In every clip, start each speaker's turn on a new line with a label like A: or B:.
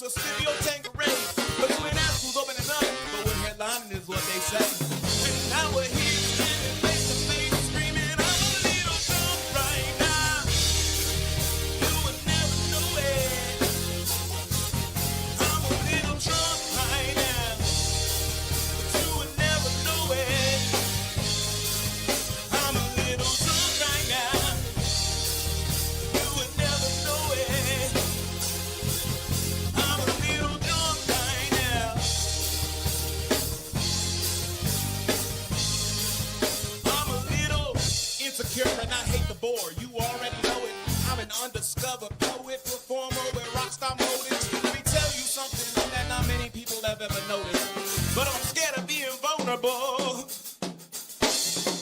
A: a Scipio Tanqueray. But you ain't asked who's opening up, but when headlining is what they say. And now we're here standing face to face, screaming, I'm a little drunk right now. You would never know it. I'm a little drunk right now. But you would never know it. I'm a little drunk right now. You would never know it. I'm a little drunk right now. I'm a little insecure and I hate the bore. You already know it. I'm an undiscovered poet, performer with rockstar motives. Let me tell you something that not many people have ever noticed. But I'm scared of being vulnerable.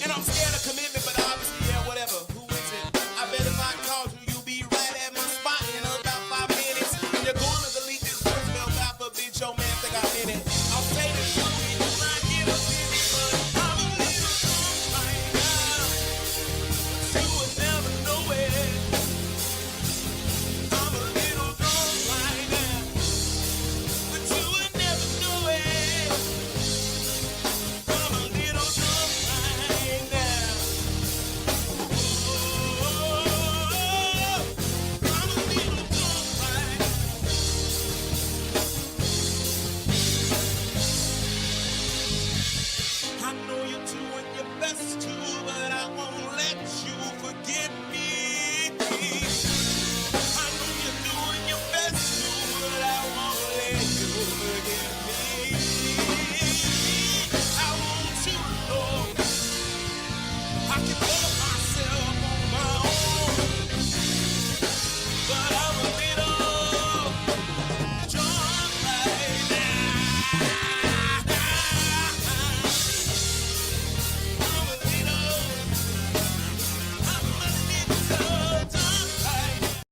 A: And I'm scared of commitment, but obviously, yeah, whatever. Who is it? I bet if I called you, you'll be right at my spot in about 5 minutes. And you're going to delete this voicemail, God forbid your man think I'm in it. I'll say this to you, you might get offended, but I'm a little drunk right now. You would never know it. I'm a little drunk right now. But you would never know it. I'm a little drunk right now. Oh, I'm a little drunk right now. I know you're doing your best to, but I won't let you forget me. I know you're doing your best to, but I won't let you forget me. I want you to know I can love myself on my own, but I'm a little drunk right now. I'm a little drunk right now.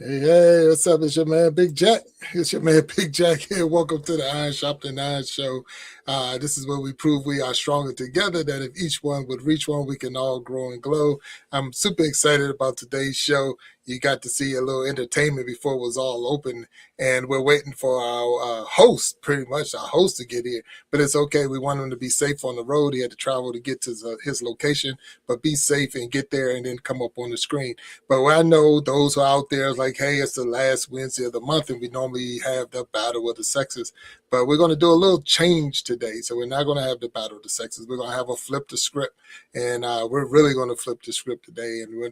B: Hey, what's up? It's your man Big Jack. It's your man Big Jack here. Welcome to the Iron Sharpton Iron Show. This is where we prove we are stronger together, that if each one would reach one, we can all grow and glow. I'm super excited about today's show. You got to see a little entertainment before it was all open, and we're waiting for our host, pretty much our host, to get here. But it's okay. We want him to be safe on the road. He had to travel to get to his location, but be safe and get there and then come up on the screen. But I know those who are out there like, hey, it's the last Wednesday of the month, and we normally have the Battle of the Sexes. But we're going to do a little change today. So we're not going to have the Battle of the Sexes. We're going to have a flip the script. And we're really going to flip the script today. And we're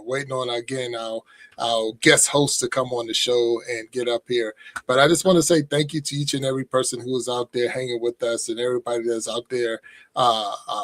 B: waiting on, again, our guest host to come on the show and get up here. But I just want to say thank you to each and every person who is out there hanging with us, and everybody that's out there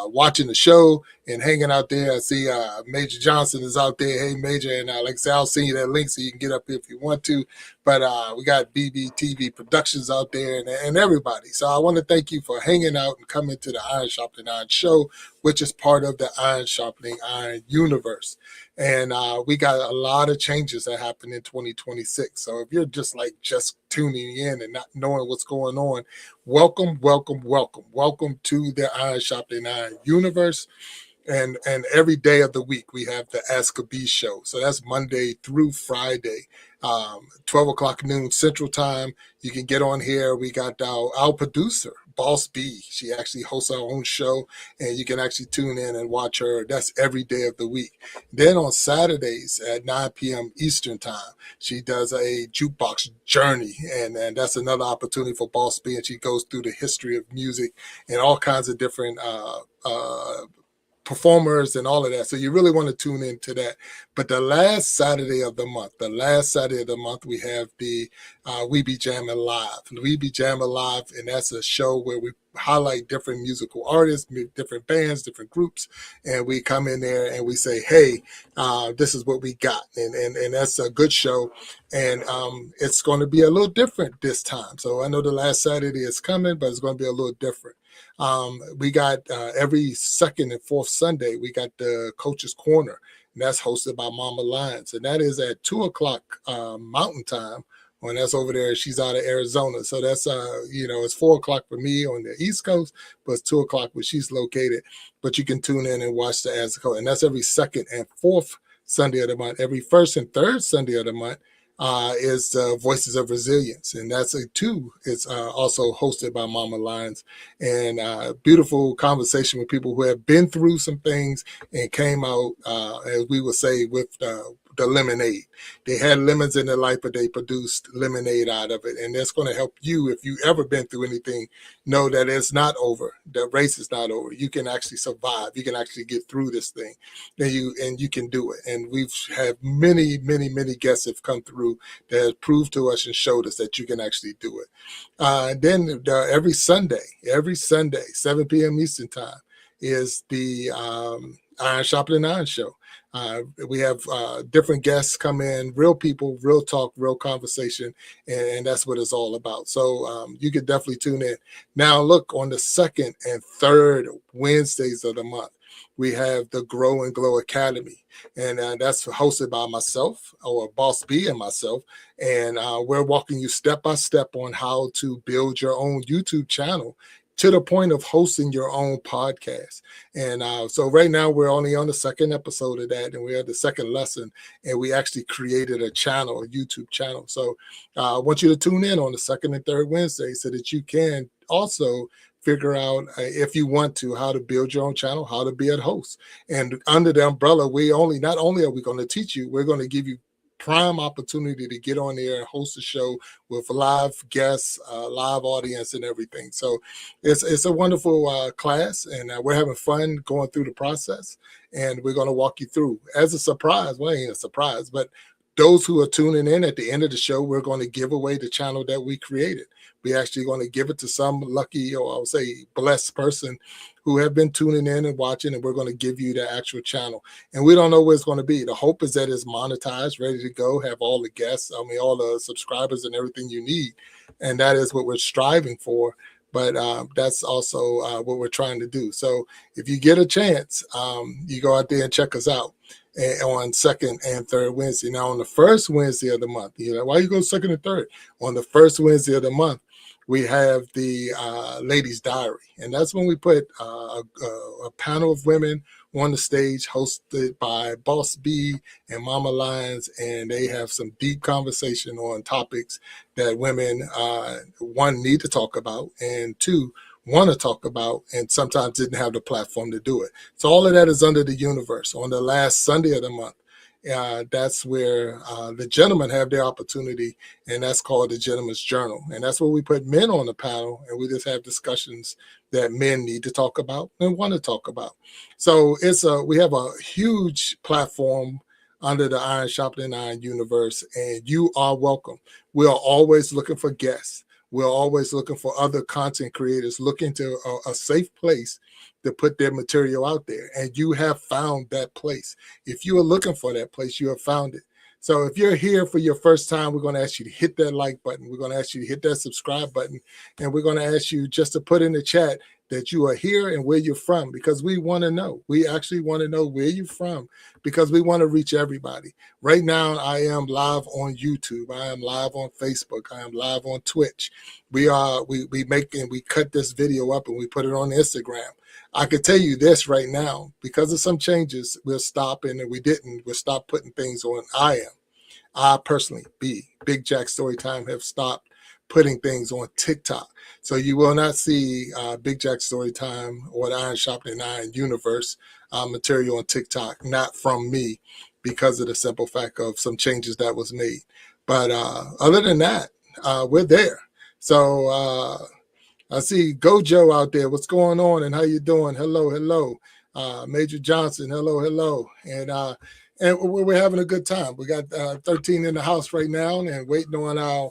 B: watching the show and hanging out there. I see Major Johnson is out there. Hey, Major. And like I said, I'll send you that link so you can get up here if you want to. But we got BBTV Productions out there and everybody. So I want to thank you for hanging out and coming to the Iron Sharpton Iron Show, which is part of the Iron Sharpening Iron universe. And we got a lot of changes that happen in 2026. So if you're just tuning in and not knowing what's going on, welcome to the Iron Sharpening Iron universe. And every day of the week, we have the Ask a Bee show. So that's Monday through Friday, 12 o'clock noon Central Time. You can get on here. We got our producer, Boss B. She actually hosts her own show, and you can actually tune in and watch her. That's every day of the week. Then on Saturdays at 9 p.m. Eastern Time, she does a jukebox journey, and that's another opportunity for Boss B, and she goes through the history of music and all kinds of different performers and all of that. So you really want to tune into that. But the last Saturday of the month, we have the We Be Jamming Live. We Be Jamming Live, and that's a show where we highlight different musical artists, different bands, different groups, and we come in there and we say, hey, this is what we got. And that's a good show. And it's going to be a little different this time. So I know the last Saturday is coming, but it's going to be a little different. We got every second and fourth Sunday, we got the Coach's Corner, and that's hosted by Mama Lyons. And that is at 2 o'clock Mountain Time, and that's over there. She's out of Arizona. So that's, it's 4 o'clock for me on the East Coast, but it's 2 o'clock where she's located. But you can tune in and watch the As the Coach. And that's every second and fourth Sunday of the month. Every first and third Sunday of the month is Voices of Resilience. And that's it's also hosted by Mama Lyons, and beautiful conversation with people who have been through some things and came out, as we would say, with the lemonade. They had lemons in their life, but they produced lemonade out of it. And that's going to help you, if you ever been through anything, know that it's not over. The race is not over. You can actually survive. You can actually get through this thing, and you can do it. And we've had many, many, many guests have come through that have proved to us and showed us that you can actually do it. Then every Sunday, 7 p.m. Eastern time, is the Iron Sharpening Iron show. We have different guests come in, real people, real talk, real conversation, and that's what it's all about. So you can definitely tune in. Now, look, on the second and third Wednesdays of the month, we have the Grow and Glow Academy, and that's hosted by myself, or Boss B and myself, and we're walking you step by step on how to build your own YouTube channel to the point of hosting your own podcast. And so right now we're only on the second episode of that, and we had the second lesson, and we actually created a channel, a YouTube channel. So I want you to tune in on the second and third Wednesday so that you can also figure out, if you want to, how to build your own channel, how to be a host. And under the umbrella, not only are we going to teach you, we're going to give you prime opportunity to get on there and host a show with live guests, live audience, and everything. So it's a wonderful class, and we're having fun going through the process, and we're going to walk you through as a surprise. Well, it ain't a surprise, but those who are tuning in at the end of the show, we're going to give away the channel that we created. We're actually going to give it to some lucky, or I would say blessed person who have been tuning in and watching, and we're going to give you the actual channel. And we don't know where it's going to be. The hope is that it's monetized, ready to go, have all the guests, all the subscribers and everything you need. And that is what we're striving for. But that's also what we're trying to do. So if you get a chance, you go out there and check us out on second and third Wednesday. Now, on the first Wednesday of the month, why you go second and third? On the first Wednesday of the month, we have the Ladies' Diary. And that's when we put a panel of women on the stage, hosted by Boss B and Mama Lyons, and they have some deep conversation on topics that women, one, need to talk about, and two, want to talk about, and sometimes didn't have the platform to do it. So all of that is under the universe. On the last Sunday of the month, that's where the gentlemen have their opportunity, and that's called the Gentleman's Journal. And that's where we put men on the panel, and we just have discussions that men need to talk about and want to talk about. So we have a huge platform under the Iron Sharpening Iron universe, and you are welcome. We are always looking for guests. We're always looking for other content creators looking to a safe place to put their material out there. And you have found that place. If you are looking for that place, you have found it. So if you're here for your first time, we're going to ask you to hit that like button. We're going to ask you to hit that subscribe button. And we're going to ask you just to put in the chat that you are here and where you're from, because we want to know. We actually want to know where you're from, because we want to reach everybody. Right now, I am live on YouTube. I am live on Facebook. I am live on Twitch. We cut this video up and we put it on Instagram. I could tell you this right now, because of some changes, we'll stop, and we'll stop putting things on. I personally, Big Jack Storytime, have stopped putting things on TikTok. So you will not see Big Jack Storytime or the Iron Sharpening Iron universe material on TikTok, not from me, because of the simple fact of some changes that was made. But other than that, we're there. So I see Gojo out there. What's going on, and how you doing? Hello. Major Johnson, hello. And we're having a good time. We got 13 in the house right now, and waiting on our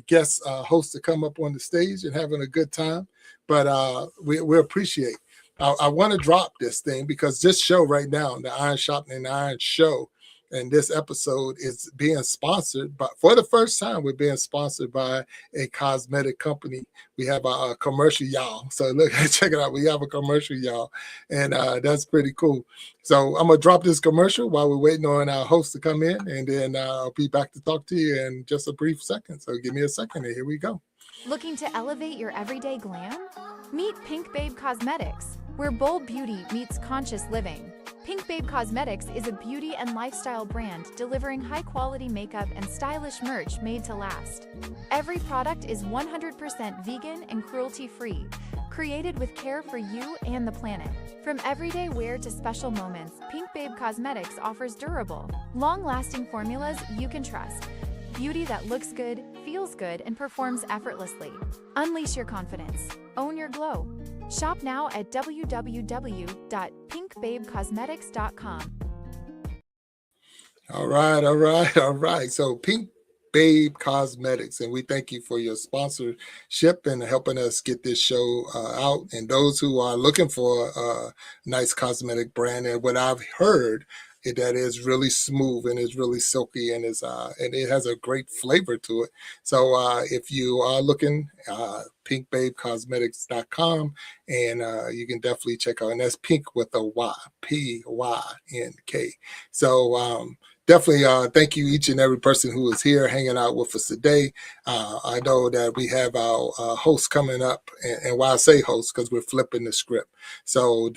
B: guest host to come up on the stage and having a good time. But we appreciate. I want to drop this thing, because this show right now, the Iron Sharpening Iron show, And this episode is being sponsored, but for the first time, we're being sponsored by a cosmetic company. We have a commercial, y'all. So look, check it out. We have a commercial, y'all, and that's pretty cool. So I'm gonna drop this commercial while we're waiting on our host to come in, and then I'll be back to talk to you in just a brief second. So give me a second, and here we go.
C: Looking to elevate your everyday glam? Meet Pink Babe Cosmetics, where bold beauty meets conscious living. Pink Babe Cosmetics is a beauty and lifestyle brand delivering high-quality makeup and stylish merch made to last. Every product is 100% vegan and cruelty-free, created with care for you and the planet. From everyday wear to special moments, Pink Babe Cosmetics offers durable, long-lasting formulas you can trust. Beauty that looks good, feels good, and performs effortlessly. Unleash your confidence. Own your glow. Shop now at www.pinkbabecosmetics.com.
B: All right. So Pink Babe Cosmetics, and we thank you for your sponsorship and helping us get this show out. And those who are looking for a nice cosmetic brand, and what I've heard that is really smooth and is really silky and it has a great flavor to it. So if you are looking, pinkbabecosmetics.com, and you can definitely check out. And that's pink with a Y, P-Y-N-K. So definitely thank you each and every person who is here hanging out with us today. I know that we have our host coming up, and why I say host, because we're flipping the script. So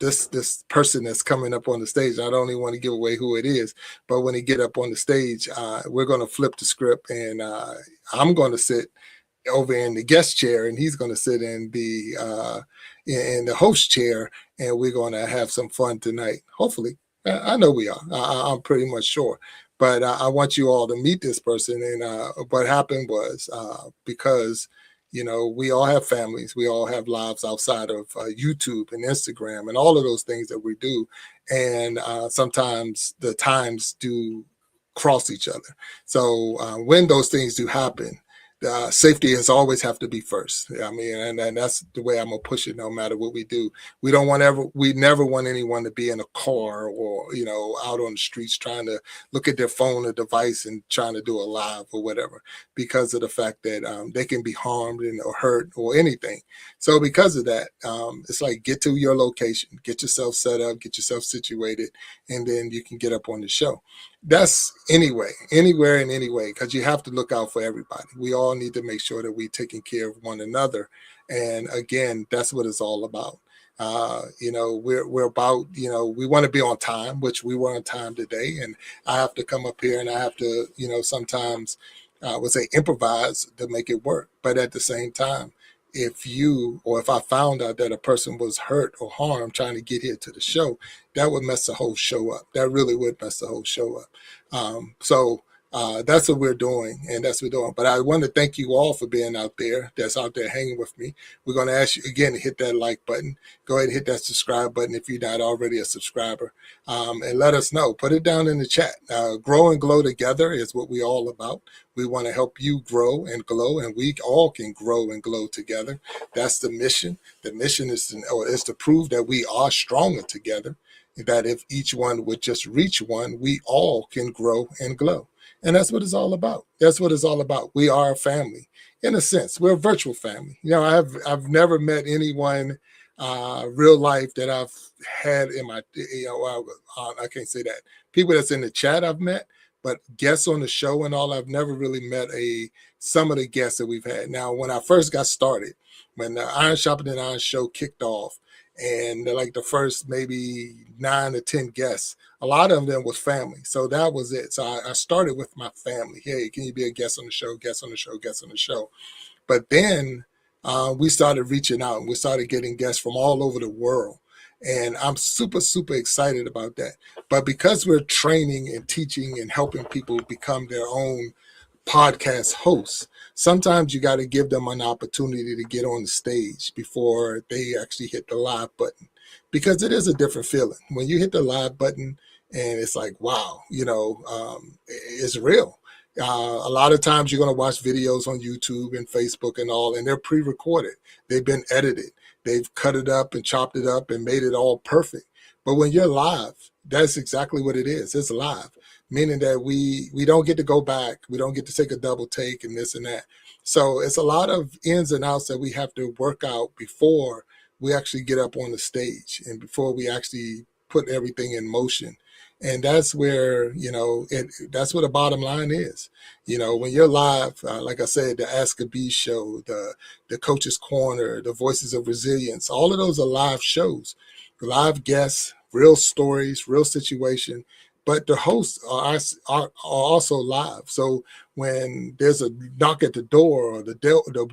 B: this person that's coming up on the stage, I don't even want to give away who it is, but when he get up on the stage, we're going to flip the script, and I'm going to sit over in the guest chair, and he's going to sit in the host chair, and we're going to have some fun tonight. Hopefully, I know we are. I'm pretty much sure. But I want you all to meet this person. And what happened was because we all have families. We all have lives outside of YouTube and Instagram and all of those things that we do. And sometimes the times do cross each other. So when those things do happen, safety has always have to be first. I mean, and that's the way I'm gonna push it. No matter what we do, we never want anyone to be in a car or out on the streets trying to look at their phone or device and trying to do a live or whatever, because of the fact that they can be harmed or hurt or anything. So because of that, it's like, get to your location, get yourself set up, get yourself situated, and then you can get up on the show. That's anywhere and anyway, because you have to look out for everybody. We all need to make sure that we're taking care of one another. And again, that's what it's all about. We're about, we want to be on time, which we were on time today. And I have to come up here and I have to, sometimes I would say improvise to make it work. But at the same time, if I found out that a person was hurt or harmed trying to get here to the show, that would mess the whole show up. That really would mess the whole show up. So that's what we're doing, and that's what we're doing. But I want to thank you all for being out there, that's out there hanging with me. We're going to ask you again to hit that like button. Go ahead and hit that subscribe button if you're not already a subscriber, and let us know. Put it down in the chat. Grow and glow together is what we're all about. We want to help you grow and glow, and we all can grow and glow together. That's the mission. The mission is to prove that we are stronger together, that if each one would just reach one, we all can grow and glow. And that's what it's all about. That's what it's all about. We are a family. In a sense, we're a virtual family. I've never met anyone real life that I've had in my, I can't say that. People that's in the chat I've met, but guests on the show and all, I've never really met some of the guests that we've had. Now, when I first got started, when the Iron Shopping and Iron show kicked off, and like the first maybe 9 or 10 guests, a lot of them was family. So that was it. So I started with my family. Hey, can you be a guest on the show, guest on the show, guest on the show? But then we started reaching out, and we started getting guests from all over the world. And I'm super, super excited about that. But because we're training and teaching and helping people become their own podcast hosts, sometimes you got to give them an opportunity to get on the stage before they actually hit the live button, because it is a different feeling when you hit the live button and it's like, wow, it's real. A lot of times you're going to watch videos on YouTube and Facebook and all, and they're pre-recorded. They've been edited. They've cut it up and chopped it up and made it all perfect. But when you're live, That's exactly what it is. It's live, meaning that we don't get to go back. We don't get to take a double take and this and that. So it's a lot of ins and outs that we have to work out before we actually get up on the stage and before we actually put everything in motion. And that's where, that's what the bottom line is. When you're live, like I said, the Ask a Bee show, the Coach's Corner, the Voices of Resilience, all of those are live shows, live guests, real stories, real situation. But the hosts are also live. So when there's a knock at the door or the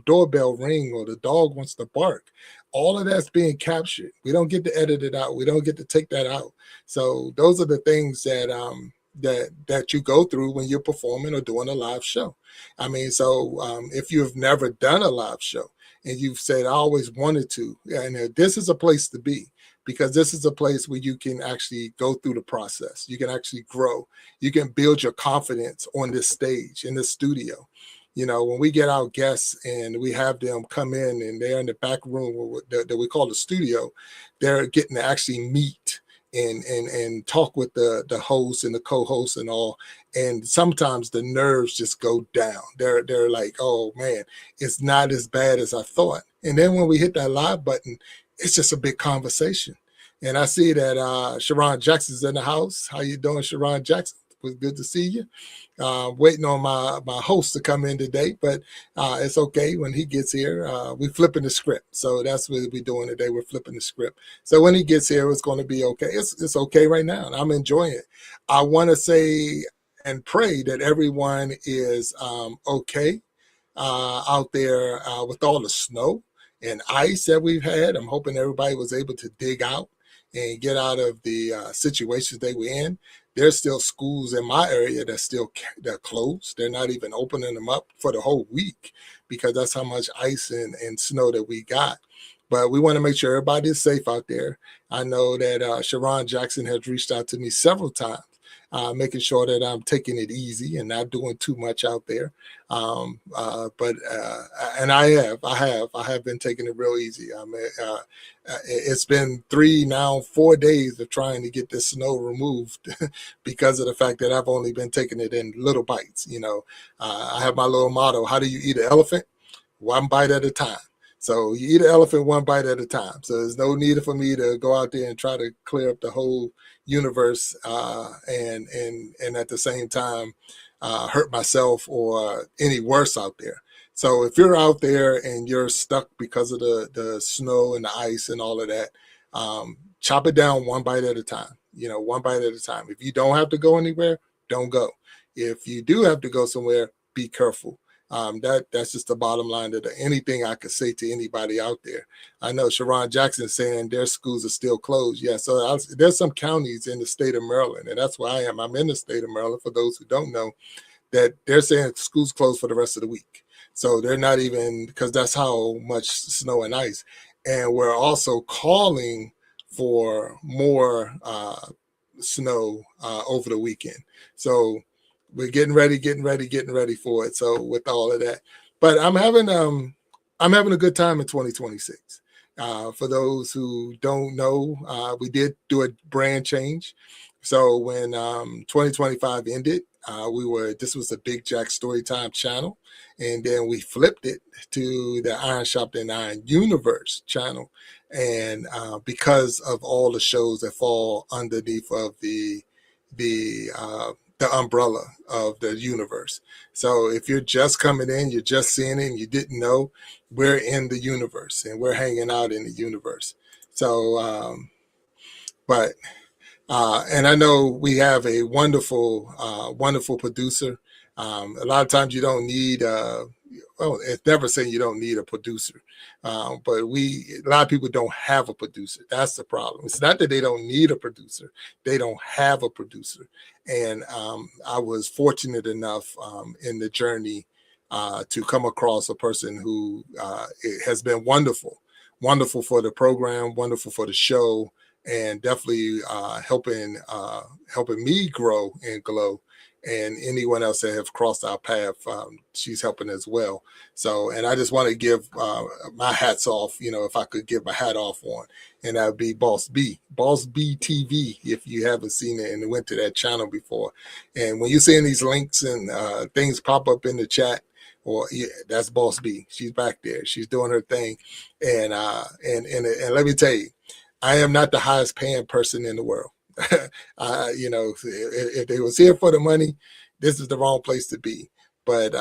B: doorbell ring or the dog wants to bark, all of that's being captured. We don't get to edit it out. We don't get to take that out. So those are the things that you go through when you're performing or doing a live show. I mean, so if you've never done a live show and you've said, I always wanted to, and this is a place to be, because this is a place where you can actually go through the process. You can actually grow. You can build your confidence on this stage, in this studio. When we get our guests and we have them come in and they're in the back room that we call the studio, they're getting to actually meet and talk with the host and the co-host and all. And sometimes the nerves just go down. They're like, oh man, it's not as bad as I thought. And then when we hit that live button, it's just a big conversation. And I see that Sharon Jackson's in the house. How you doing, Sharon Jackson? It was good to see you. Waiting on my host to come in today, but it's okay when he gets here. We're flipping the script. So that's what we're doing today. We're flipping the script. So when he gets here, it's going to be okay. It's okay right now, and I'm enjoying it. I want to say and pray that everyone is okay out there with all the snow and ice that we've had. I'm hoping everybody was able to dig out and get out of the situations they were in. There's still schools in my area they're closed. They're not even opening them up for the whole week because that's how much ice and snow that we got. But we want to make sure everybody is safe out there. I know that Sharon Jackson has reached out to me several times, making sure that I'm taking it easy and not doing too much out there. But I have been taking it real easy. I mean, it's been 4 days of trying to get this snow removed because of the fact that I've only been taking it in little bites. I have my little motto: how do you eat an elephant? One bite at a time. So you eat an elephant one bite at a time. So there's no need for me to go out there and try to clear up the whole universe and at the same time hurt myself or any worse out there. So if you're out there and you're stuck because of the snow and the ice and all of that, chop it down one bite at a time. One bite at a time. If you don't have to go anywhere, don't go. If you do have to go somewhere, be careful. That's just the bottom line to anything I could say to anybody out there. I know Sharon Jackson saying their schools are still closed. Yeah, so there's some counties in the state of Maryland, and that's where I am. I'm in the state of Maryland, for those who don't know, that they're saying schools closed for the rest of the week. So they're not even, because that's how much snow and ice. And we're also calling for more snow over the weekend. So we're getting ready for it. So with all of that, but I'm having a good time in 2026. For those who don't know, we did do a brand change. So when 2025 ended, this was the Big Jack Storytime channel, and then we flipped it to the Iron Sharpton Iron Universe channel, and because of all the shows that fall underneath of the umbrella of the universe. So if you're just coming in, you're just seeing it and you didn't know, we're in the universe and we're hanging out in the universe. So, and I know we have a wonderful producer. A lot of times you don't need, it's never saying you don't need a producer, but a lot of people don't have a producer. That's the problem. It's not that they don't need a producer. They don't have a producer. And I was fortunate enough in the journey to come across a person who has been wonderful for the program, wonderful for the show, and definitely helping me grow and glow. and anyone else that have crossed our path, she's helping as well. So, and I just want to give my hats off, if I could give my hat off on, and that would be Boss B TV, if you haven't seen it and went to that channel before. And when you're seeing these links and things pop up in the chat, or yeah, that's Boss B. She's back there. She's doing her thing, and let me tell you, I am not the highest paying person in the world. If they was here for the money, this is the wrong place to be. But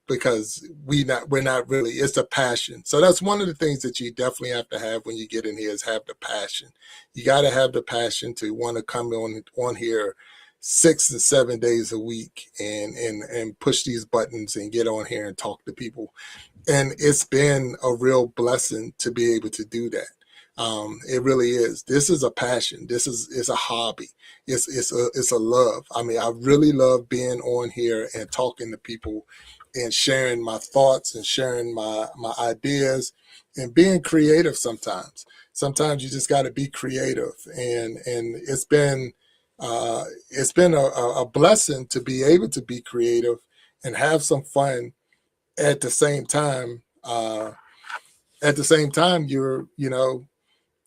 B: because we're not really, it's a passion. So that's one of the things that you definitely have to have when you get in here is have the passion. You got to have the passion to want to come on here 6 and 7 days a week and push these buttons and get on here and talk to people. And it's been a real blessing to be able to do that. It really is. This is a passion. It's a hobby. It's a love. I mean, I really love being on here and talking to people and sharing my thoughts and sharing my ideas and being creative sometimes. Sometimes you just got to be creative. And it's been a blessing to be able to be creative and have some fun at the same time.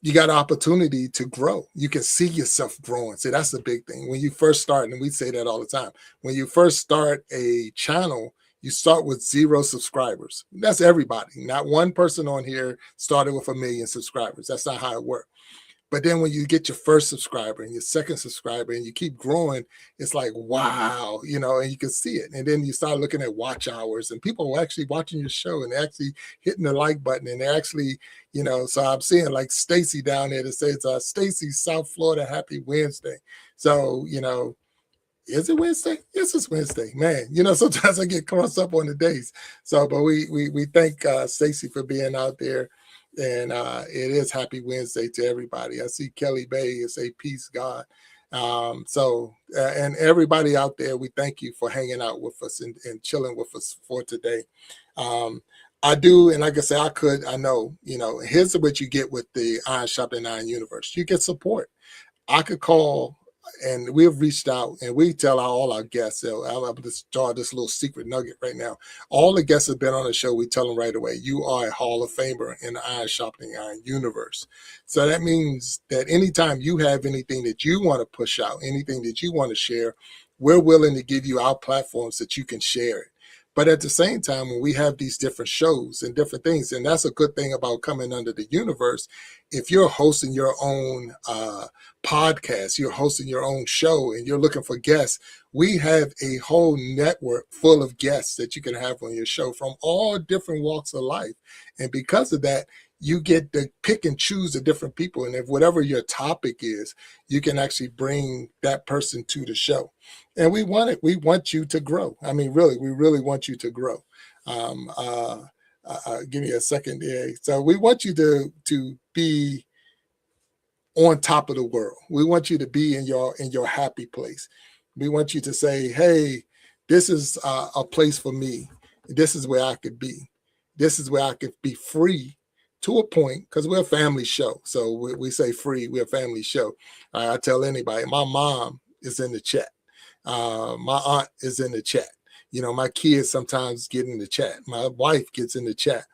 B: You got opportunity to grow. You can see yourself growing. See, that's the big thing. When you first start, and we say that all the time, when you first start a channel, you start with 0 subscribers. That's everybody. Not one person on here started with 1 million subscribers. That's not how it works. But then when you get your first subscriber and your second subscriber and you keep growing, it's like, wow, and you can see it. And then you start looking at watch hours and people are actually watching your show and actually hitting the like button. And they're actually, so I'm seeing like Stacy down there that says, Stacy, South Florida, happy Wednesday. So, is it Wednesday? Yes, it's Wednesday, man. Sometimes I get crossed up on the days. So, but we thank Stacy for being out there. And it is happy Wednesday to everybody. I see Kelly Bay say peace, God. And everybody out there, we thank you for hanging out with us and chilling with us for today. I do, and like I say, I know, here's what you get with the Iron Sharpening Iron universe. You get support. I could call, and we've reached out and we tell all our guests, so I'll just draw this little secret nugget right now. All the guests have been on the show. We tell them right away, you are a Hall of Famer in the Iron Sharpening Iron universe. So that means that anytime you have anything that you want to push out, anything that you want to share, we're willing to give you our platforms that you can share it. But at the same time, when we have these different shows and different things, and that's a good thing about coming under the universe, if you're hosting your own podcast, you're hosting your own show, and you're looking for guests, we have a whole network full of guests that you can have on your show from all different walks of life. And because of that, you get to pick and choose the different people. And if whatever your topic is, you can actually bring that person to the show. And we want you to grow. I mean, really, we really want you to grow. Give me a second there. So we want you to be on top of the world. We want you to be in your happy place. We want you to say, hey, this is a place for me. This is where I could be. This is where I could be free to a point, because we're a family show. So we say free, we're a family show. I tell anybody, my mom is in the chat. My aunt is in the chat. My kids sometimes get in the chat. My wife gets in the chat.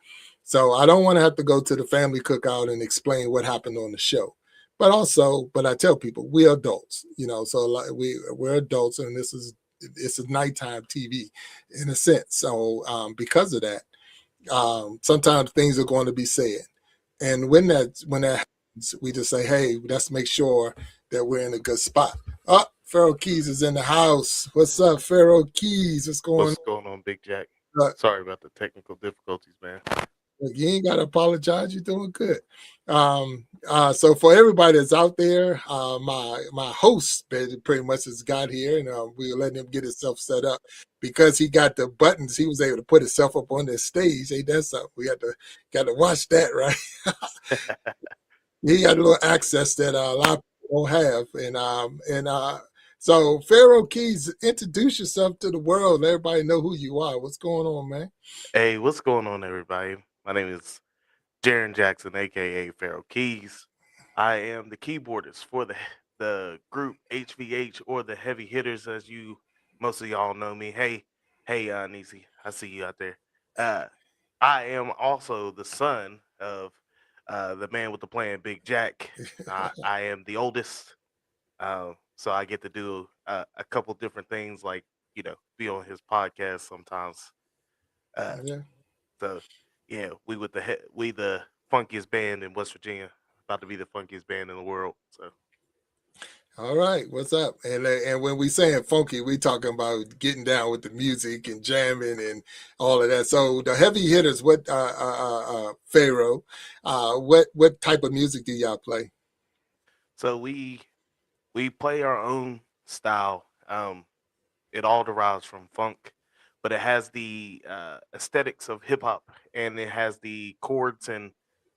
B: So I don't want to have to go to the family cookout and explain what happened on the show. But I tell people we're adults, so we're adults, and it's a nighttime TV in a sense. So because of that, sometimes things are going to be said. And when that happens, we just say, hey, let's make sure that we're in a good spot. Oh, Pharaoh Keys is in the house. What's up, Pharaoh Keys? What's going
D: on, Big Jack? Sorry about the technical difficulties, man.
B: You ain't got to apologize. You're doing good. So for everybody that's out there, my host pretty much has got here, and we're letting him get himself set up. Because he got the buttons, he was able to put himself up on the stage. Hey, that's something. We got to watch that, right? He got a little access that a lot of people don't have. So Pharaoh Keys, introduce yourself to the world. Let everybody know who you are. What's going on, man?
D: Hey, what's going on, everybody? My name is Jaron Jackson, aka Pharaoh Keys. I am the keyboardist for the group HVH, or the Heavy Hitters, as you most of y'all know me. Hey, Nisi, I see you out there. Uh, I am also the son of the man with the plan, Big Jack. I am the oldest, so I get to do a couple different things, like be on his podcast sometimes. Uh,
B: Yeah.
D: so yeah, we the funkiest band in West Virginia, about to be the funkiest band in the world. So
B: All right, what's up? And when we saying funky, we talking about getting down with the music and jamming and all of that. So the heavy hitters, what Pharaoh, what type of music do y'all play?
D: so we play our own style. It all derives from funk, but it has the aesthetics of hip hop, and it has the chords and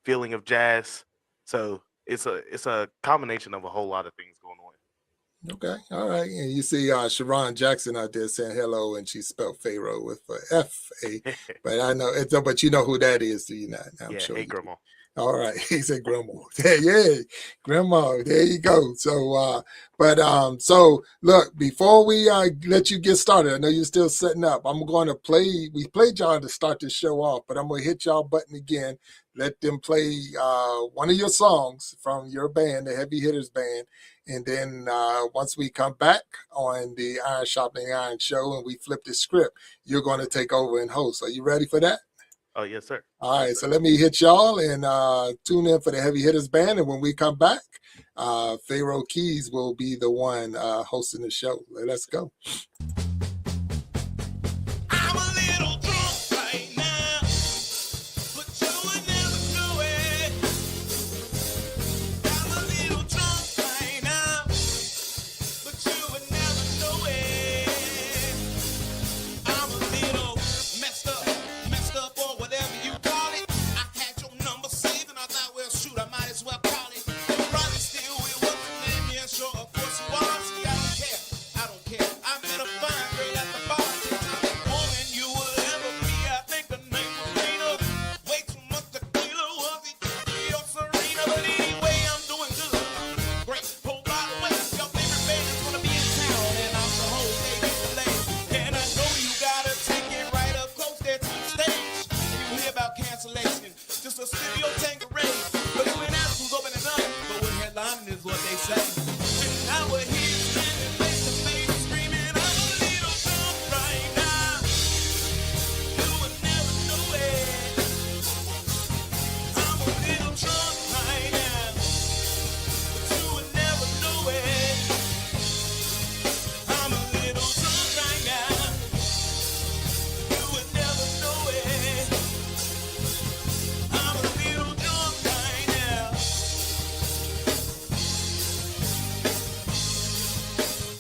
D: feeling of jazz. So it's a combination of a whole lot of things going on.
B: Okay, all right. And you see Sharon Jackson out there saying hello, and she spelled Pharaoh with F-A. But I know it's but you know who that is, do you not? I'm
D: Yeah,
B: sure
D: hey
B: you do.
D: grandma.
B: All right, he said grandma. Yeah, grandma. There you go. So, so look, before we let you get started, I know you're still setting up. I'm going to play. We played y'all to start this show off, but I'm going to hit y'all button again. Let them play one of your songs from your band, the Heavy Hitters Band, and then once we come back on the Iron Sharpening Iron show and we flip the script, you're going to take over and host. Are you ready for that?
D: Oh yes, sir.
B: All right,
D: Yes,
B: so
D: sir.
B: let me hit y'all and tune in for the Heavy Hitters Band. And when we come back, Pharaoh Keys will be the one hosting the show. Let's go.
A: I'm a little drunk right now, but you would never know it. I'm a little drunk right now, but you would never know it. I'm a little messed up, or whatever you call it. I had your number saved and I thought, well, shoot, I might as well call it. You're probably still with what's the name? Yeah, sure, of course you are. See, I don't care. I met a fine girl at the bar. Woman you will ever be. I think her name was Rena. Way too much tequila, was it? Your Serena, but anyway, I'm doing good. Great. Oh, by the way, your favorite band is gonna be in town, and I'm the whole day delay. And I know you gotta take it right up close there to the stage. And you hear about cancellation, just a studio Tanqueray. But you ain't asked who's opening up, but we're headlining is what they say. And now we're here standing face to face, screaming, I'm a little drunk right now. You would never know it. I'm a little drunk right now, but you would never know it. I'm a little drunk right now. You would never know it. I'm a little drunk right now.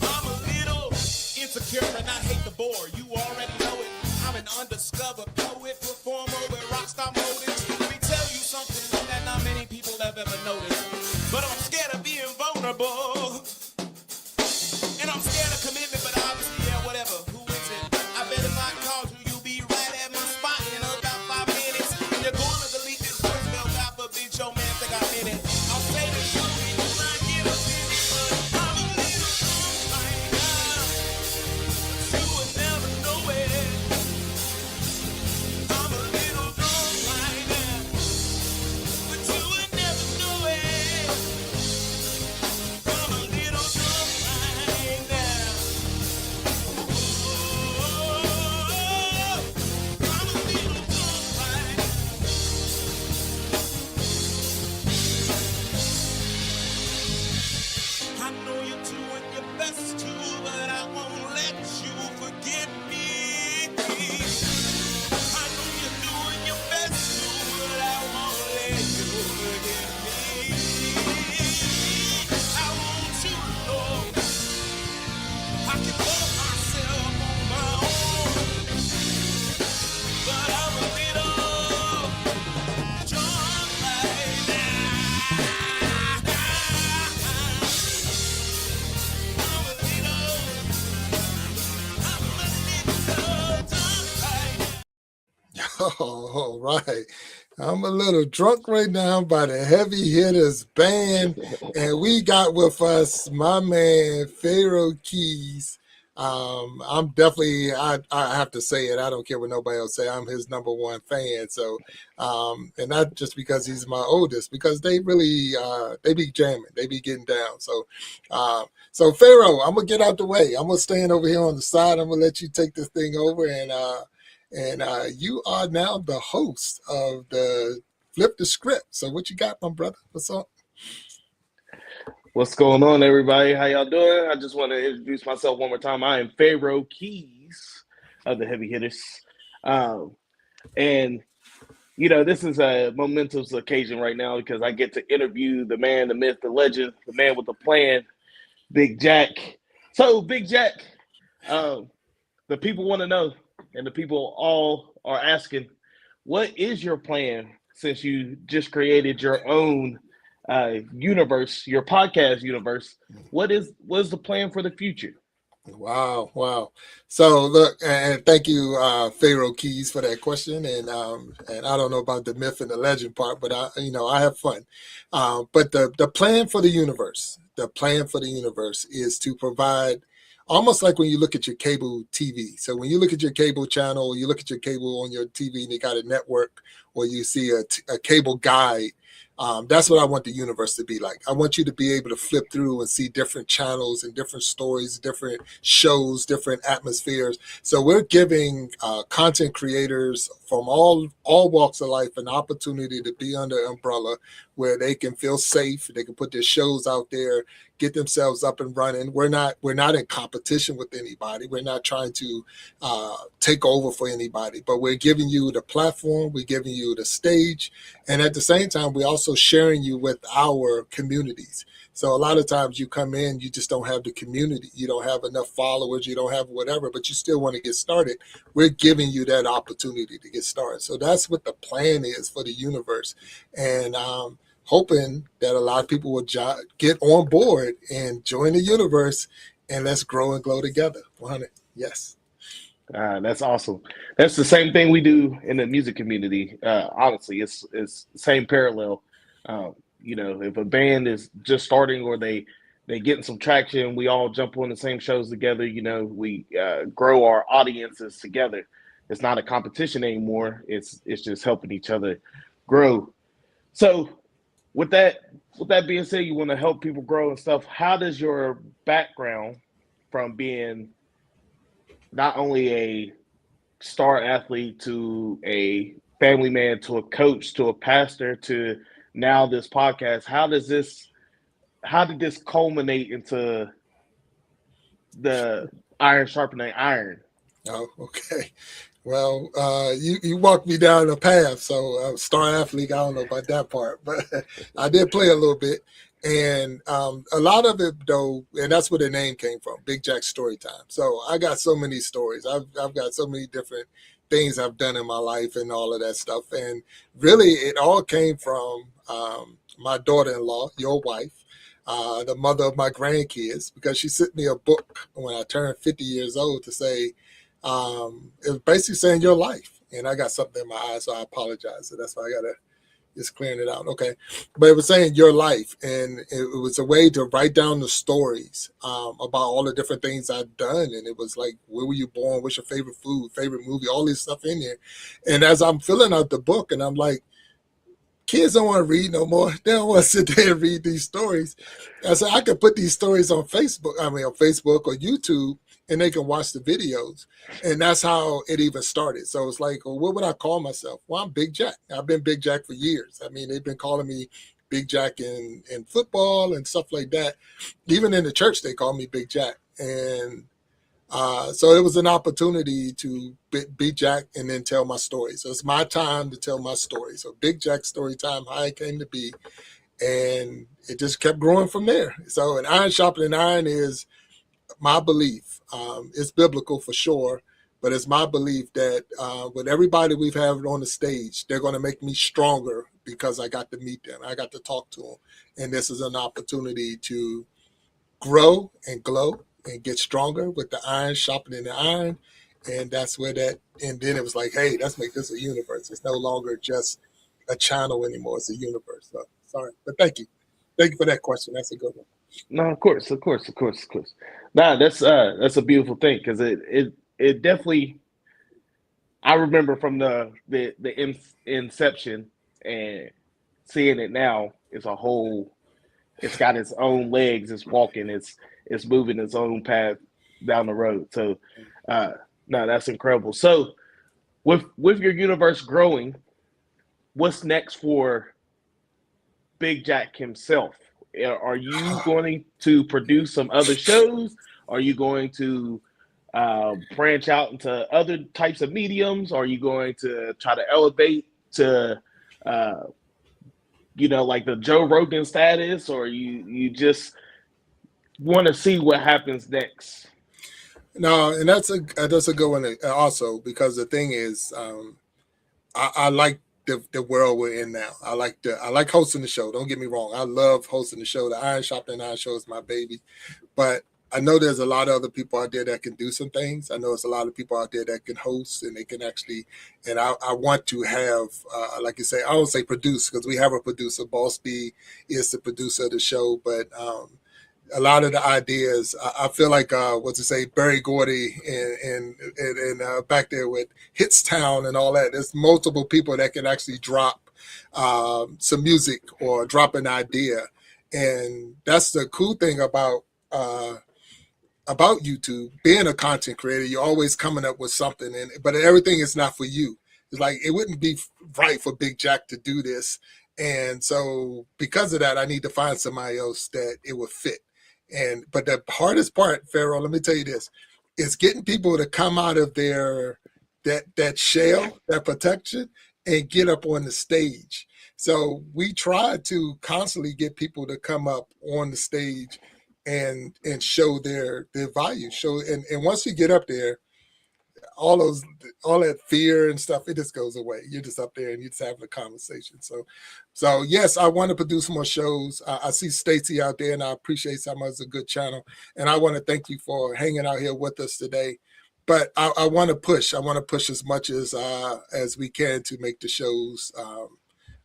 A: I'm a little insecure and I hate the bore. You already know it. I'm an undiscovered poet, performer with rockstar motives. Let me tell you something that not many people have ever noticed. But I'm scared of being vulnerable. And I'm scared of commitment, but obviously, yeah, whatever. Who is it? I bet if I called you, you'll be right at my spot in about 5 minutes. And you're going to delete this voicemail. God forbid your man think I'm in it. I'll say this to you when I get up in it, but I'm a little drunk right now. You would never know it. I'm a little drunk right now, but you would never know it. I'm a little drunk right now. Oh, I'm a little drunk right now. I know you're doing your best to, but I won't let you forget me. I know you're doing your best to, but I won't let you forget me. I want you to know I can love myself on my own, but I'm a little drunk right now. I'm a little drunk right now.
B: All right. I'm a little drunk right now by the Heavy Hitters Band. And we got with us my man, Pharaoh Keys. I'm definitely, I have to say it. I don't care what nobody else say. I'm his number one fan. So, and not just because he's my oldest, because they really, they be jamming, they be getting down. So Pharaoh, I'm gonna get out the way. I'm gonna stand over here on the side. I'm gonna let you take this thing over, and you are now the host of the Flip the Script. So what you got, my brother? What's up?
D: What's going on, everybody? How y'all doing? I just want to introduce myself one more time. I am Pharaoh Keys of the Heavy Hitters. And, you know, this is a momentous occasion right now because I get to interview the man, the myth, the legend, the man with the plan, Big Jack. So, Big Jack, the people want to know, and the people all are asking, what is your plan since you just created your own universe, your podcast universe? What is the plan for the future?
B: Wow. So look, and thank you, Pharaoh Keys, for that question. And I don't know about the myth and the legend part, but I have fun. But the plan for the universe, is to provide, almost like when you look at your cable TV. So when you look at your cable channel, you look at your cable on your TV and you got a network, or you see a cable guide. That's what I want the universe to be like. I want you to be able to flip through and see different channels and different stories, different shows, different atmospheres. So we're giving content creators from all walks of life an opportunity to be under an umbrella where they can feel safe. They can put their shows out there, get themselves up and running. We're not in competition with anybody. We're not trying to take over for anybody, but we're giving you the platform. We're giving you the stage. And at the same time, we also sharing you with our communities. So a lot of times you come in, you just don't have the community. You don't have enough followers. You don't have whatever, but you still want to get started. We're giving you that opportunity to get started. So that's what the plan is for the universe. And hoping that a lot of people will get on board and join the universe, and let's grow and glow together. 100. Yes.
D: That's awesome. That's the same thing we do in the music community. Honestly, it's the same parallel. If a band is just starting or they getting some traction, we all jump on the same shows together. We grow our audiences together. It's not a competition anymore. It's just helping each other grow. So with that being said, you want to help people grow and stuff. How does your background from being not only a star athlete to a family man to a coach to a pastor to now this podcast, how did this culminate into the iron sharpening iron?
B: Oh, okay. Well, you walked me down a path. So star athlete, I don't know about that part, but I did play a little bit. And a lot of it, though, and that's where the name came from, Big Jack Storytime. So I got so many stories. I've got so many different things I've done in my life and all of that stuff. And really, it all came from my daughter-in-law, your wife, the mother of my grandkids, because she sent me a book when I turned 50 years old to say, it was basically saying your life. And I got something in my eye, so I apologize. So that's why I got to just clearing it out. Okay. But it was saying your life. And it was a way to write down the stories about all the different things I'd done. And it was like, where were you born? What's your favorite food, favorite movie, all this stuff in there. And as I'm filling out the book, and I'm like, kids don't want to read no more. They don't want to sit there and read these stories. I said, I could put these stories on Facebook or YouTube, and they can watch the videos. And that's how it even started. So it's like, well, what would I call myself? Well, I'm Big Jack. I've been Big Jack for years. I mean, they've been calling me Big Jack in football and stuff like that. Even in the church, they call me Big Jack. And so it was an opportunity to be Jack and then tell my story. So it's my time to tell my story. So Big Jack story time, how it came to be. And it just kept growing from there. So an iron sharpening iron is my belief. It's biblical for sure, but it's my belief that with everybody we've had on the stage, they're going to make me stronger because I got to meet them. I got to talk to them. And this is an opportunity to grow and glow and get stronger with the iron sharpening the iron. And that's where and then it was like, hey, let's make this a universe. It's no longer just a channel anymore. It's a universe. So sorry, but thank you. Thank you for that question. That's a good one.
D: No, of course. Nah, that's a beautiful thing because it definitely. I remember from the inception and seeing it now. It's a whole. It's got its own legs. It's walking. It's moving its own path down the road. So, uh, no, that's incredible. So, with your universe growing, what's next for Big Jack himself? Are you going to produce some other shows? Are you going to branch out into other types of mediums? Are you going to try to elevate to, uh, like the Joe Rogan status, or you just want to see what happens next?
B: No, and that's a good one also, because the thing is, I like the world we're in now. I like hosting the show. Don't get me wrong. I love hosting the show. The Iron Shop and Iron Show is my baby. But I know there's a lot of other people out there that can do some things. I know there's a lot of people out there that can host and they can actually, and I want to have, like you say, I don't say produce because we have a producer. Boss B is the producer of the show, but a lot of the ideas, I feel like, what's it say, Barry Gordy and back there with Hitstown and all that. There's multiple people that can actually drop some music or drop an idea, and that's the cool thing about YouTube. Being a content creator, you're always coming up with something, but everything is not for you. It's like it wouldn't be right for Big Jack to do this, and so because of that, I need to find somebody else that it would fit. But the hardest part, Pharaoh, let me tell you this, is getting people to come out of their that shell, that protection, and get up on the stage. So we try to constantly get people to come up on the stage and show their value. And once you get up there, all that fear and stuff, it just goes away. You're just up there and you're just having a conversation. So yes, I want to produce more shows. I see Stacy out there, and I appreciate so much. It's a good channel, and I want to thank you for hanging out here with us today. But I want to push. I want to push as much as we can to make the shows,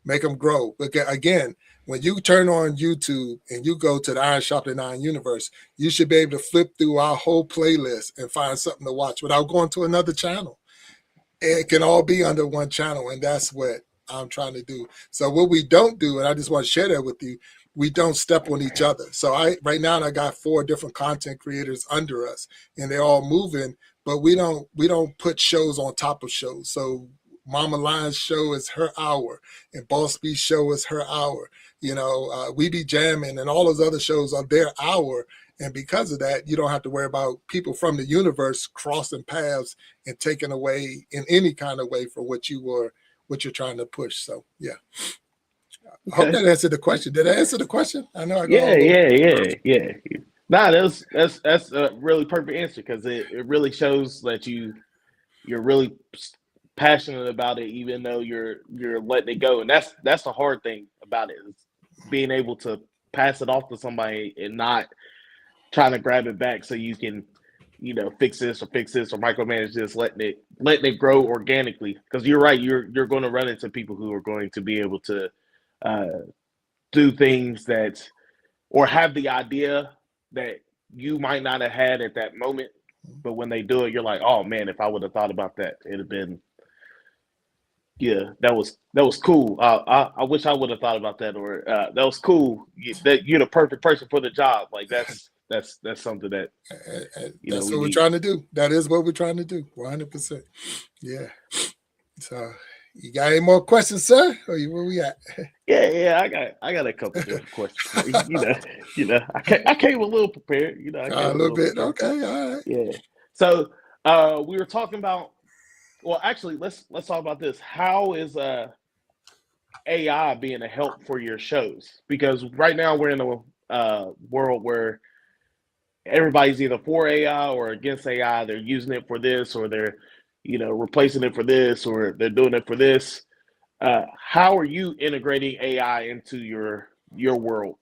B: make them grow. But again, when you turn on YouTube and you go to the Iron Shop and Iron Universe, you should be able to flip through our whole playlist and find something to watch without going to another channel. It can all be under one channel, and that's what I'm trying to do. So what we don't do, and I just want to share that with you, we don't step on each other. So right now I got 4 different content creators under us, and they're all moving, but we don't put shows on top of shows. So Mama Lion's show is her hour, and Boss B's show is her hour. We Be Jamming and all those other shows are their hour. And because of that, you don't have to worry about people from the universe crossing paths and taking away in any kind of way for what you're trying to push. So yeah. I hope that answered the question. Did I answer the question? I know I go
D: Yeah. Nah, that's a really perfect answer because it really shows that you're really passionate about it, even though you're letting it go. And that's the hard thing about it, is being able to pass it off to somebody and not trying to grab it back so you can, fix this or micromanage this, letting it grow organically. Because you're right, you're going to run into people who are going to be able to do things that, or have the idea that you might not have had at that moment, but when they do it, you're like, oh man, if I would have thought about that, it'd have been, yeah, that was cool. I wish I would have thought about that, or that was cool. That you're the perfect person for the job. Like that's something that
B: that's what we're trying to do. That is what we're trying to do. 100%. Yeah. So you got any more questions, sir? Or where we at?
D: Yeah. I got a couple of questions. I came a little prepared.
B: A little bit. Okay. All right.
D: Yeah. So we were talking about. Well, actually, let's talk about this. How is AI being a help for your shows? Because right now we're in a world where everybody's either for AI or against AI. They're using it for this, or they're replacing it for this, or they're doing it for this. How are you integrating AI into your world?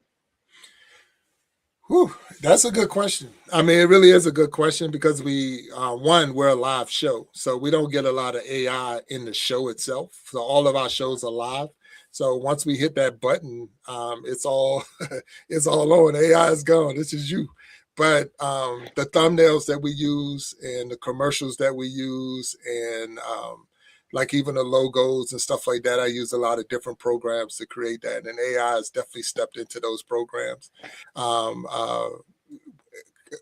B: Whew, that's a good question. I mean, it really is a good question because we're a live show. So we don't get a lot of AI in the show itself. So all of our shows are live. So once we hit that button, it's all it's all on. AI is gone. This is you. but the thumbnails that we use and the commercials that we use and like even the logos and stuff like that, I use a lot of different programs to create that, and AI has definitely stepped into those programs. Um, uh,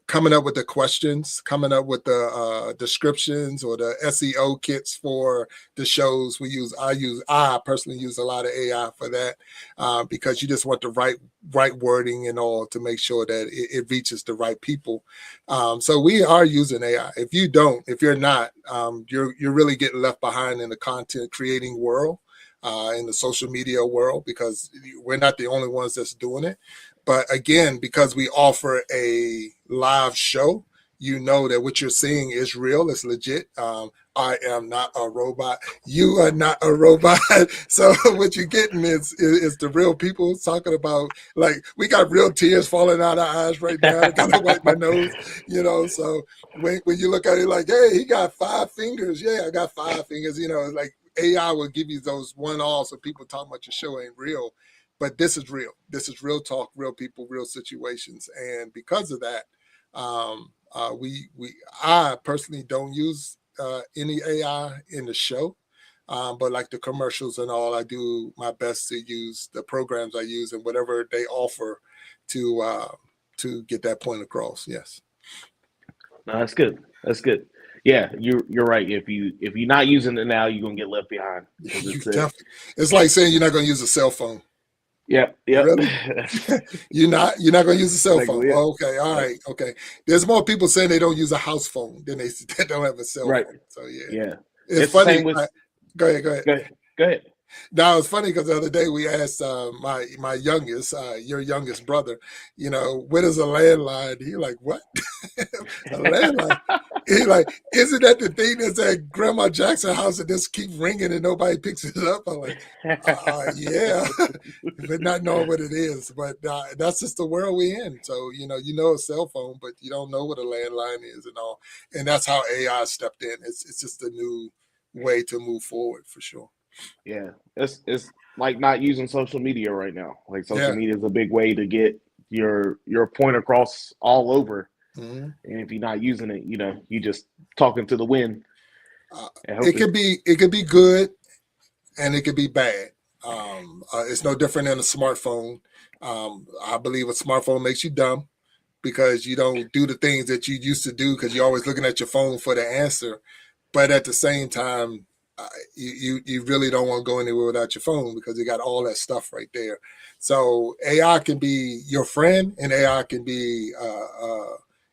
B: Coming up with the questions, coming up with the descriptions or the SEO kits for the shows we use. I personally use a lot of AI for that because you just want the right wording and all to make sure that it reaches the right people. So we are using AI. If you're not, you're really getting left behind in the content creating world, in the social media world, because we're not the only ones that's doing it. But again, because we offer a live show, you know that what you're seeing is real, it's legit. I am not a robot. You are not a robot. So what you're getting is the real people talking about, like, we got real tears falling out our eyes right now. I gotta wipe my nose, So when you look at it like, hey, he got 5 fingers. Yeah, I got 5 fingers. Like AI will give you those one-offs of people talking about your show ain't real. But this is real. This is real talk, real people, real situations, and because of that, I personally don't use any AI in the show, but like the commercials and all, I do my best to use the programs I use and whatever they offer to get that point across. Yes.
E: No, that's good. That's good. Yeah, you're right. If you're not using it now, you're gonna get left behind.
B: It's like saying you're not gonna use a cell phone.
E: Yep.
B: Really? You're not gonna use a cell phone. Oh, okay, all right, okay. There's more people saying they don't use a house phone than they don't have a cell phone. So yeah. It's funny. Go ahead. Now it's funny because the other day we asked my youngest, your youngest brother, what is a landline? He like, what? A landline? He like, isn't that the thing that's at Grandma Jackson's house that just keep ringing and nobody picks it up? I'm like, yeah, but not knowing what it is. But that's just the world we're in. So you know a cell phone, but you don't know what a landline is and all. And that's how AI stepped in. It's just a new way to move forward for sure.
E: Yeah, it's like not using social media right now. Like social media is a big way to get your point across all over. Mm-hmm. And if you're not using it, you just talking to the wind.
B: It could be good, and it could be bad. It's no different than a smartphone. I believe a smartphone makes you dumb because you don't do the things that you used to do because you're always looking at your phone for the answer. But at the same time, you really don't want to go anywhere without your phone because you got all that stuff right there. So AI can be your friend, and AI can be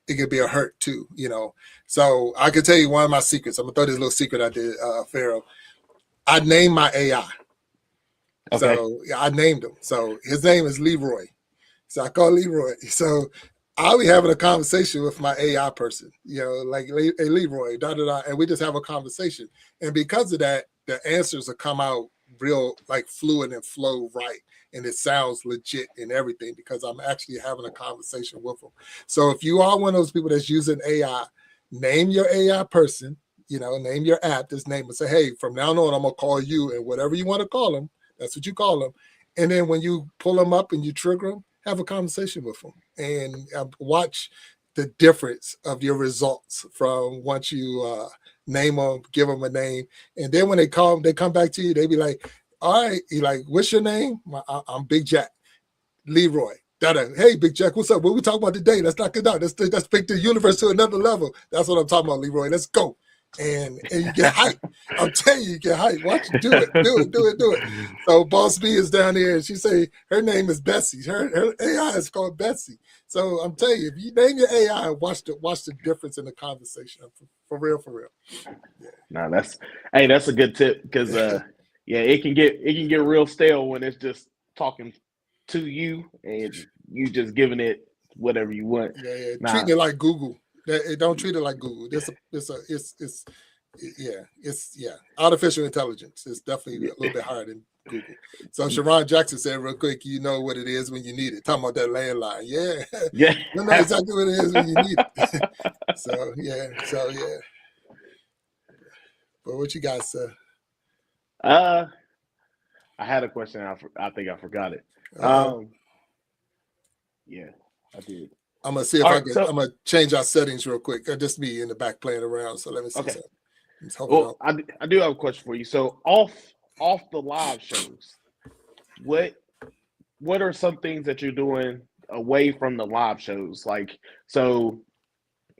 B: it could be a hurt too. So I can tell you one of my secrets. I'm gonna throw this little secret I did, Pharaoh. I named my AI. Okay. So I named him. So his name is Leroy. So I call Leroy. So I'll be having a conversation with my AI person, like, hey, Leroy, and we just have a conversation. And because of that, the answers will come out real, like, fluid and flow right. And it sounds legit and everything because I'm actually having a conversation with them. So if you are one of those people that's using AI, name your AI person, name your app, just name it. Say, hey, from now on, I'm going to call you, and whatever you want to call them, that's what you call them. And then when you pull them up and you trigger them, have a conversation with them and watch the difference of your results from once you name them, give them a name. And then when they come back to you, they be like, all right, you like, what's your name? I'm Big Jack. Leroy. Hey, Big Jack, what's up? What we talking about today? Let's knock it out. Let's take the universe to another level. That's what I'm talking about, Leroy. Let's go. And you get hyped. I'm telling you get hyped. Watch it. Do it. So Boss B is down there, and she say her name is Bessie. Her AI is called Bessie. So I'm telling you, if you name your AI, watch the difference in the conversation. For real.
E: Yeah. No, that's a good tip because it can get real stale when it's just talking to you and you just giving it whatever you want.
B: Yeah. Treating it like Google. Don't treat it like Google. Artificial intelligence is definitely a little bit higher than Google. So Sharon Jackson said real quick, you know what it is when you need it. Talking about that landline. Yeah. You know exactly what it is when you need it. So yeah. But what you guys say?
E: I had a question. I think I forgot it. Yeah, I did.
B: I'm gonna see if
E: All
B: I
E: right,
B: can.
E: so
B: I'm gonna change our settings real quick. Just me in the back playing around. So let me see
E: okay.
B: something. Just hold on.
E: Well, I do have a question for you. So off the live shows, what what are some things that you're doing away from the live shows? Like, so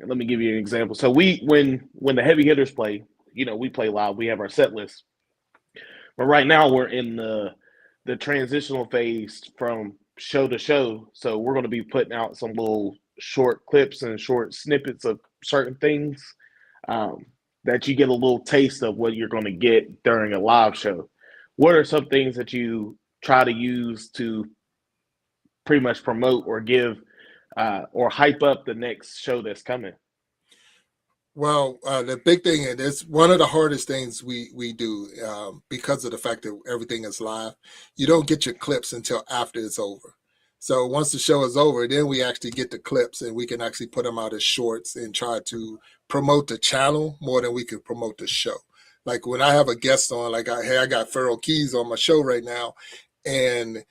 E: let me give you an example. So we when the heavy hitters play, we play live. We have our set list. But right now we're in the transitional phase from show to show. So we're going to be putting out some little short clips and short snippets of certain things, um, that you get a little taste of what you're going to get during a live show. What are some things that you try to use to pretty much promote or give, or hype up the next show that's coming?
B: Well, the big thing, and it's one of the hardest things we do, because of the fact that everything is live. You don't get your clips until after it's over. So once the show is over, then we actually get the clips, and we can actually put them out as shorts and try to promote the channel more than we can promote the show. Like when I have a guest on, like I got Pharaoh Keys on my show right now, and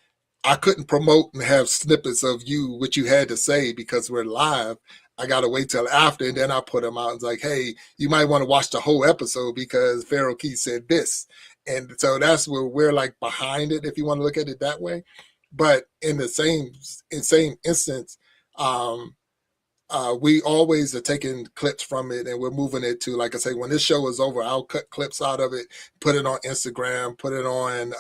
B: I couldn't promote and have snippets of what you had to say because we're live. I gotta wait till after, and then I put them out. And it's like, hey, you might want to watch the whole episode because Pharaoh Keys said this, and so that's where we're like behind it, if you want to look at it that way. But in the same instance, um, we always are taking clips from it, and we're moving it to, like I say, when this show is over, I'll cut clips out of it, put it on Instagram, put it on.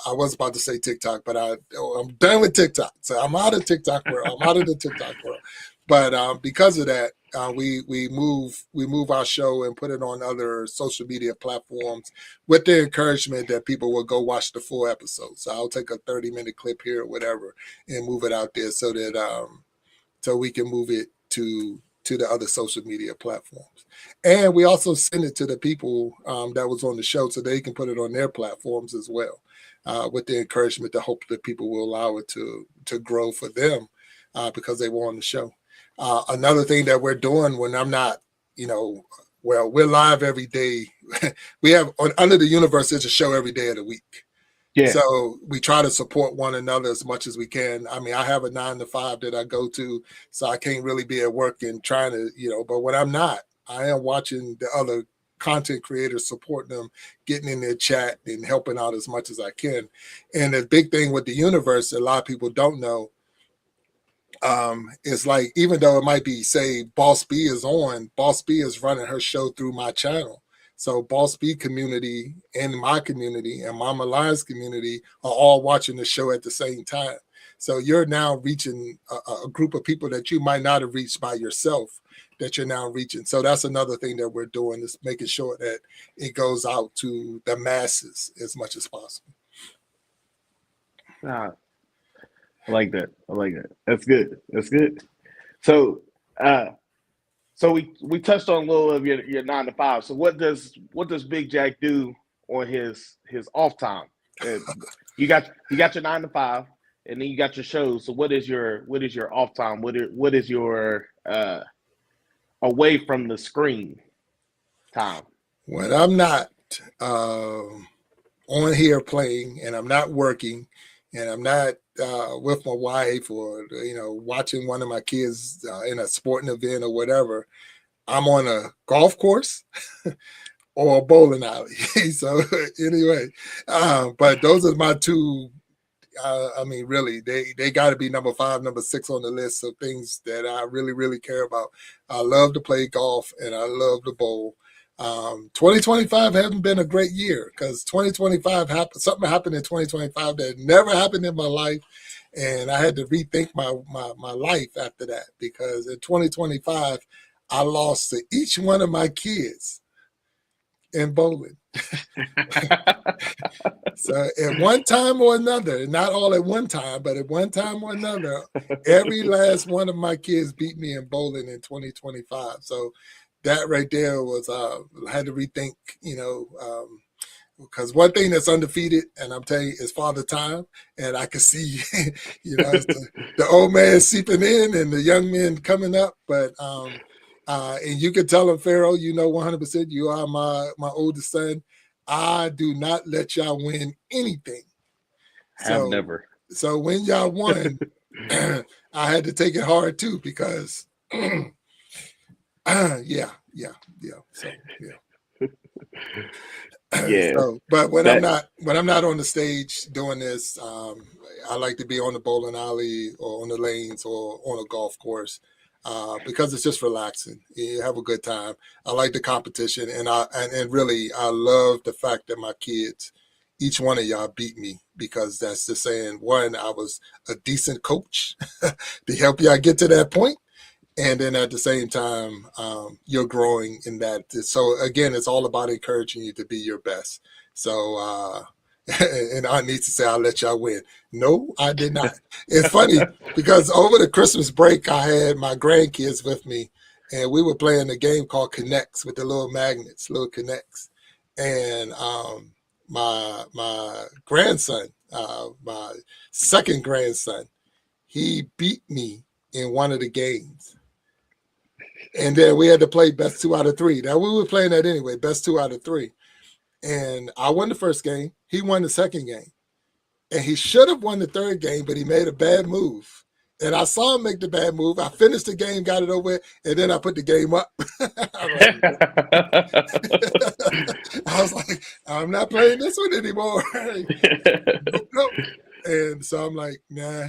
B: I was about to say TikTok, but I'm done with TikTok, so I'm out of TikTok world. I'm out of the TikTok world. But because of that, we move our show and put it on other social media platforms with the encouragement that people will go watch the full episode. So I'll take a 30-minute clip here or whatever and move it out there so that so we can move it to the other social media platforms. And we also send it to the people that was on the show so they can put it on their platforms as well, with the encouragement to hope that people will allow it to grow for them, because they were on the show. Another thing that we're doing when I'm not, well, we're live every day. We have Under the Universe is a show every day of the week.
E: Yeah.
B: So we try to support one another as much as we can. I mean, I have a 9 to 5 that I go to, so I can't really be at work and trying to, but when I'm not, I am watching the other content creators, supporting them, getting in their chat and helping out as much as I can. And the big thing with the universe, a lot of people don't know, is like, even though it might be, say, Boss B is on, Boss B is running her show through my channel. So Boss B community and my community and Mama Lion's community are all watching the show at the same time. So you're now reaching a group of people that you might not have reached by yourself, that you're now reaching. So that's another thing that we're doing, is making sure that it goes out to the masses as much as possible.
E: I like that. I like that. That's good. That's good. So, so we touched on a little of your 9 to 5. So what does Big Jack do on his off time? You got your 9 to 5, and then you got your shows. So what is your off time? What is your away from the screen time?
B: When I'm not on here playing, and I'm not working, and I'm not with my wife, or watching one of my kids in a sporting event or whatever, I'm on a golf course or a bowling alley. So anyway, but those are my two. I mean, really, they got to be number 5, number 6 on the list of things that I really, really care about. I love to play golf, and I love to bowl. 2025 hasn't been a great year, because 2025 something happened in 2025 that never happened in my life, and I had to rethink my life after that, because in 2025 I lost to each one of my kids in bowling. So at one time or another, not all at one time, but at one time or another, every last one of my kids beat me in bowling in 2025. So that right there was, I had to rethink, because one thing that's undefeated, and I'm telling you, is Father Time. And I can see, the old man seeping in and the young men coming up. But, and you can tell him, Pharaoh, 100%, you are my oldest son. I do not let y'all win anything.
E: Have never.
B: So when y'all won, I had to take it hard too because, yeah. So yeah.
E: Yeah.
B: So, but when
E: That
B: I'm not on the stage doing this, I like to be on the bowling alley or on the lanes or on a golf course because it's just relaxing. You have a good time. I like the competition, and really I love the fact that my kids, each one of y'all beat me because that's just saying one, I was a decent coach to help y'all get to that point. And then at the same time, you're growing in that. So again, it's all about encouraging you to be your best. So, and I need to say, I'll let y'all win. No, I did not. It's funny because over the Christmas break, I had my grandkids with me, and we were playing a game called Connects with the little magnets, little Connects. And my grandson, my second grandson, he beat me in one of the games. And then we had to play best 2 out of 3. Now we were playing that anyway, best 2 out of 3. And I won the first game. He won the second game. And he should have won the third game, but he made a bad move. And I saw him make the bad move. I finished the game, got it over with, and then I put the game up. I was like, I'm not playing this one anymore. Nope. And so I'm like, nah.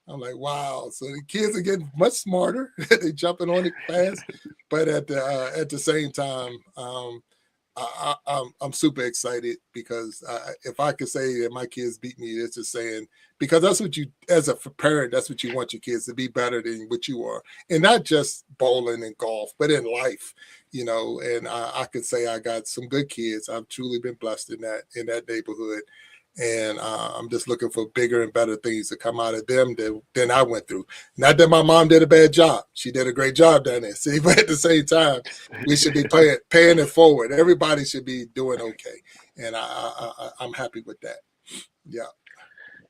B: I'm like, wow. So the kids are getting much smarter. They're jumping on it fast. But at the same time, I'm super excited because if I could say that my kids beat me, it's just saying, because that's what you, as a parent, that's what you want your kids to be, better than what you are. And not just bowling and golf, but in life, and I could say I got some good kids. I've truly been blessed in that neighborhood. And I'm just looking for bigger and better things to come out of them than I went through. Not that my mom did a bad job. She did a great job down there. See, but at the same time, we should be paying it forward. Everybody should be doing okay. And I'm happy with that. Yeah.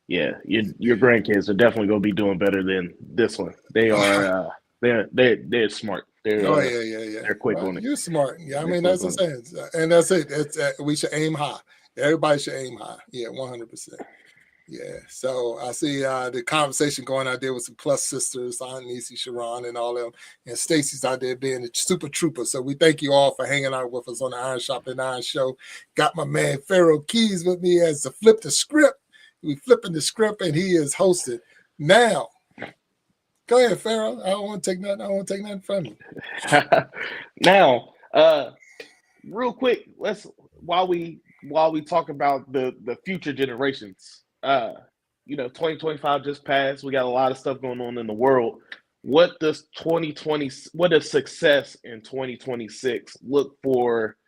E: Yeah, your grandkids are definitely going to be doing better than this one. They are they're smart. They're They're quick on it.
B: You're smart. Yeah, I mean that's what I'm saying. And that's it. We should aim high. Everybody should aim high. Yeah, 100%. Yeah. So I see the conversation going out there with some Plus sisters, Aunt Nisi, Sharon, and all them, and Stacy's out there being a super trooper. So we thank you all for hanging out with us on the Iron Shopping Iron Show. Got my man Pharaoh Keys with me as to flip the script. We flipping the script, and he is hosted. Now, go ahead, Pharaoh. I don't want to take nothing from you.
E: Now, real quick, while we talk about the future generations, 2025 just passed. We got a lot of stuff going on in the world. What does success in 2026 look for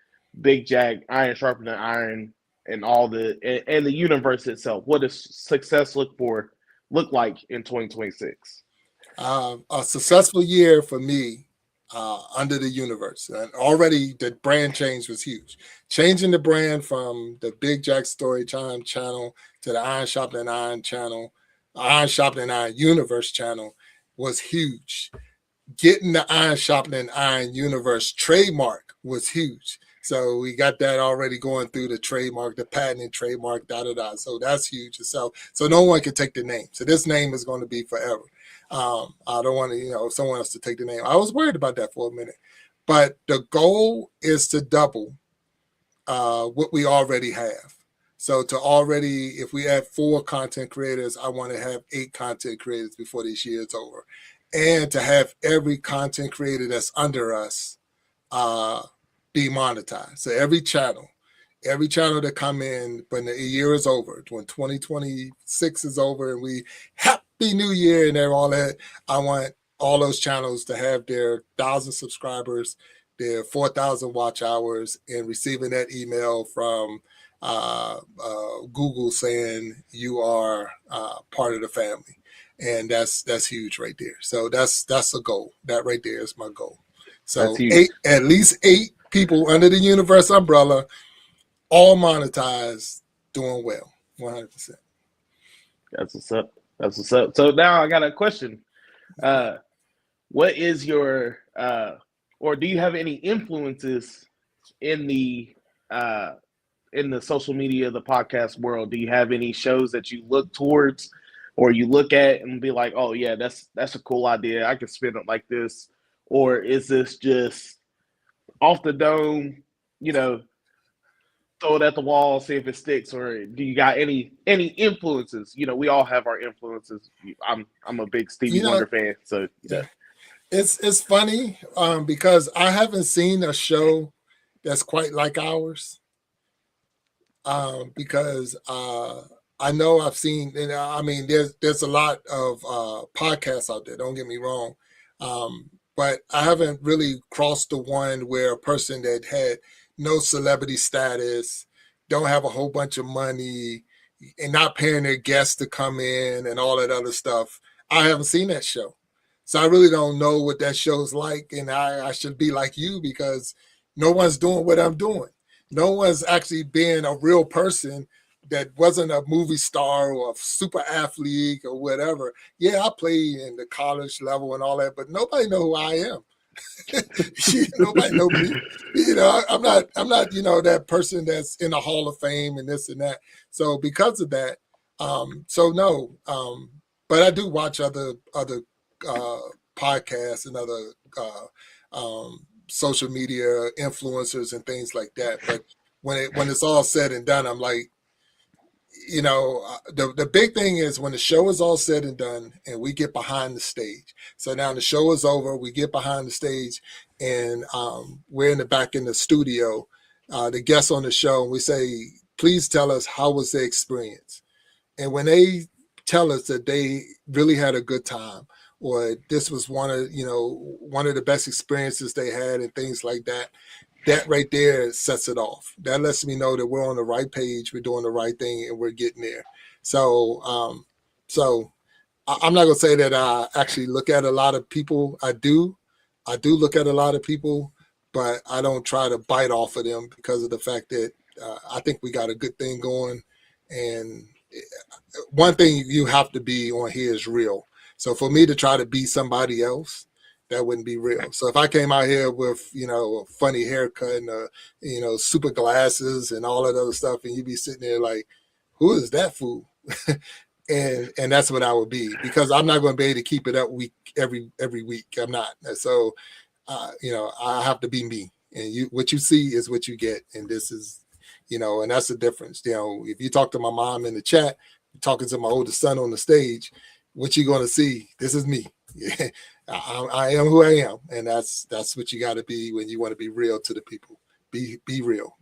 E: Big Jack, Iron Sharpening Iron, and all and the universe itself? What does success look like in 2026?
B: A successful year for me. Under the universe. And already the brand change was huge. Changing the brand from the Big Jack Storytime channel to the Iron Sharpening Iron channel, Iron Sharpening Iron Universe channel was huge. Getting the Iron Sharpening Iron Universe trademark was huge. So we got that already going through the trademark, the patent and trademark, So that's huge itself. So no one can take the name. So this name is going to be forever. I don't want someone else to take the name. I was worried about that for a minute, but the goal is to double what we already have. So if we have 4 content creators, I want to have 8 content creators before this year is over, and to have every content creator that's under us be monetized. So every channel that come in when the year is over, when 2026 is over, and we Happy New Year and all that, I want all those channels to have their 1,000 subscribers, their 4,000 watch hours, and receiving that email from Google saying you are part of the family, and that's huge right there. So that's a goal. That right there is my goal. So at least 8 people under the Universe umbrella, all monetized, doing well, 100%.
E: That's what's up. So now I got a question. What is your or do you have any influences in the social media, the podcast world? Do you have any shows that you look towards or you look at it and be like, oh yeah, that's a cool idea. I can spin it like this. Or is this just off the dome, throw it at the wall, see if it sticks, or do you got any influences? We all have our influences. I'm a big Stevie Wonder fan, so yeah.
B: It's funny because I haven't seen a show that's quite like ours. Because I know I've seen, and I mean, there's a lot of podcasts out there. Don't get me wrong, but I haven't really crossed the one where a person that had no celebrity status, don't have a whole bunch of money, and not paying their guests to come in and all that other stuff. I haven't seen that show. So I really don't know what that show's like, and I should be like you because no one's doing what I'm doing. No one's actually being a real person that wasn't a movie star or a super athlete or whatever. Yeah, I played in the college level and all that, but nobody know who I am. Nobody know me. I'm not, that person that's in the Hall of Fame and this and that. So because of that, no. But I do watch other podcasts and other social media influencers and things like that. But when it's all said and done, I'm like, the big thing is when the show is all said and done and we get behind the stage. So now the show is over, we get behind the stage and we're back in the studio, the guests on the show, and we say, please tell us how was the experience. And when they tell us that they really had a good time, or this was one of the best experiences they had and things like that, that right there sets it off. That lets me know that we're on the right page, we're doing the right thing, and we're getting there. So I'm not going to say that I actually look at a lot of people. I do look at a lot of people, but I don't try to bite off of them because of the fact that I think we got a good thing going. And one thing you have to be on here is real. So for me to try to be somebody else, that wouldn't be real. So if I came out here with, a funny haircut and, super glasses and all that other stuff, and you'd be sitting there like, who is that fool? and that's what I would be, because I'm not going to be able to keep it up every week. I'm not. So, I have to be me, and what you see is what you get. And this is, and that's the difference. If you talk to my mom in the chat, talking to my oldest son on the stage, what you going to see? This is me. I am who I am, and that's what you got to be when you want to be real to the people. Be real.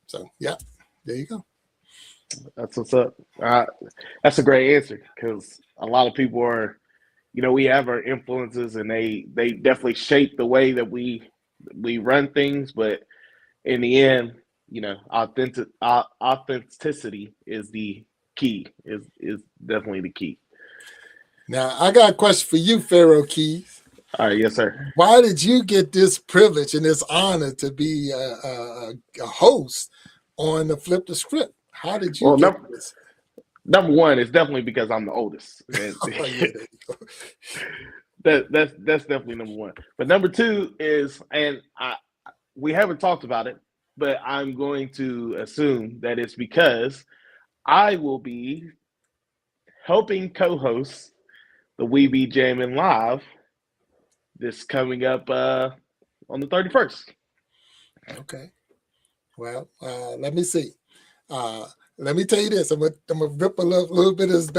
B: So yeah, there you go.
E: That's what's up. That's a great answer, because a lot of people are, we have our influences, and they definitely shape the way that we run things. But in the end, authenticity is the key. Is definitely the key.
B: Now, I got a question for you, Pharaoh Keys.
E: All right, yes, sir.
B: Why did you get this privilege and this honor to be a host on the Flip the Script? How did you get this?
E: Number one, it's definitely because I'm the oldest. That's definitely number one. But number two is, and we haven't talked about it, but I'm going to assume that it's because I will be helping co-host the We Be Jamming Live this coming up on the 31st.
B: Okay. Well, let me see. Let me tell you this. I'm gonna rip a little bit of this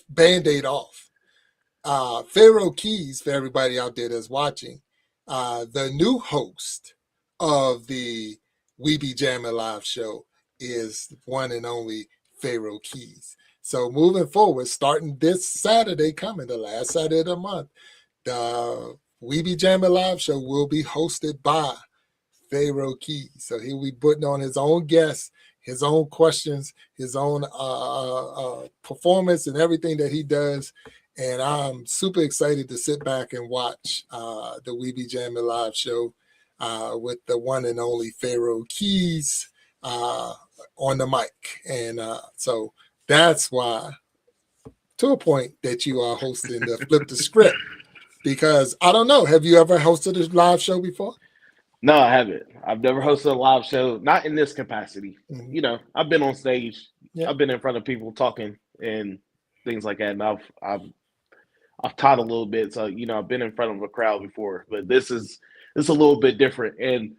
B: Band-Aid off. Pharaoh Keys, for everybody out there that's watching, the new host of the We Be Jamming Live show is one and only Pharaoh Keys. So moving forward, starting this Saturday coming, the last Saturday of the month, the We Be Jamming Live show will be hosted by Pharaoh Keys. So he'll be putting on his own guests, his own questions, his own performance and everything that he does. And I'm super excited to sit back and watch the We Be Jamming Live show with the one and only Pharaoh Keys on the mic. And so that's why, to a point, that you are hosting the Flip the Script. Because I don't know, have you ever hosted a live show before?
E: No, I haven't. I've never hosted a live show, not in this capacity. Mm-hmm. I've been on stage. Yeah. I've been in front of people talking, and things like that. And I've taught a little bit, so I've been in front of a crowd before, but this is a little bit different. And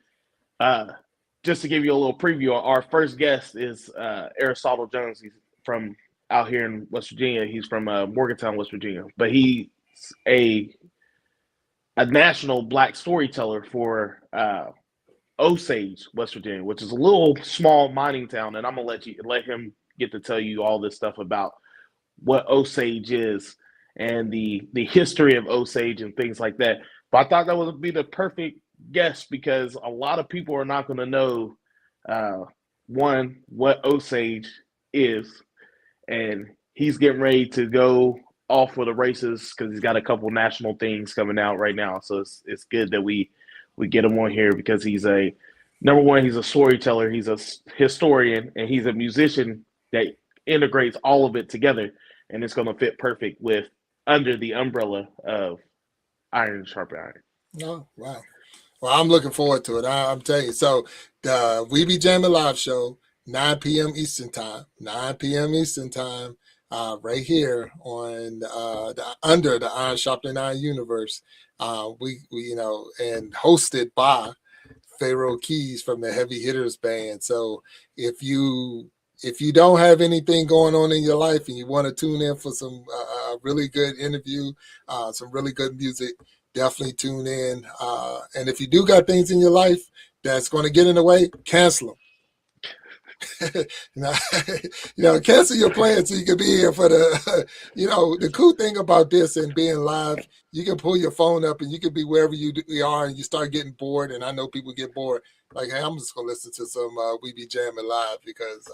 E: just to give you a little preview, our first guest is Aristotle Jones. He's from out here in West Virginia. He's from Morgantown, West Virginia, but he's a national Black storyteller for Osage, West Virginia, which is a little small mining town. And I'm gonna let him get to tell you all this stuff about what Osage is and the history of Osage and things like that. But I thought that would be the perfect guest because a lot of people are not going to know one, what Osage is, and he's getting ready to go off for the races because he's got a couple national things coming out right now. So it's good that we get him on here because he's number one, he's a storyteller, he's a historian, and he's a musician that integrates all of it together, and it's going to fit perfect with under the umbrella of Iron Sharpen Iron.
B: Oh, wow. Well, I'm looking forward to it. I'm telling you. So the We Be Jamming live show, 9 p.m. Eastern time, right here on under the Iron Sharpen Iron universe. We and hosted by Pharaoh Keys from the Heavy Hitters band. So if you don't have anything going on in your life and you want to tune in for some really good interview, some really good music, definitely tune in. And if you do got things in your life that's going to get in the way, cancel them. Cancel your plans so you can be here for the, the cool thing about this and being live, you can pull your phone up and you can be wherever you are and you start getting bored. And I know people get bored. Like, hey, I'm just going to listen to some We Be Jamming live because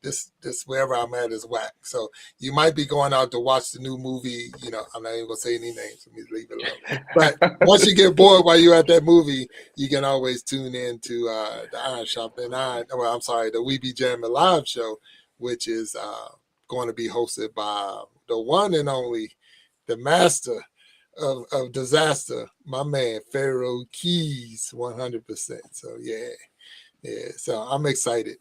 B: this wherever I'm at is whack. So you might be going out to watch the new movie. I'm not even going to say any names. Let me leave it alone. But once you get bored while you're at that movie, you can always tune in to the Iron Sharpen Iron. Well, I'm sorry, the We Be Jamming live show, which is going to be hosted by the one and only, the master of disaster, my man Pharaoh Keys, 100%. So yeah. So I'm excited.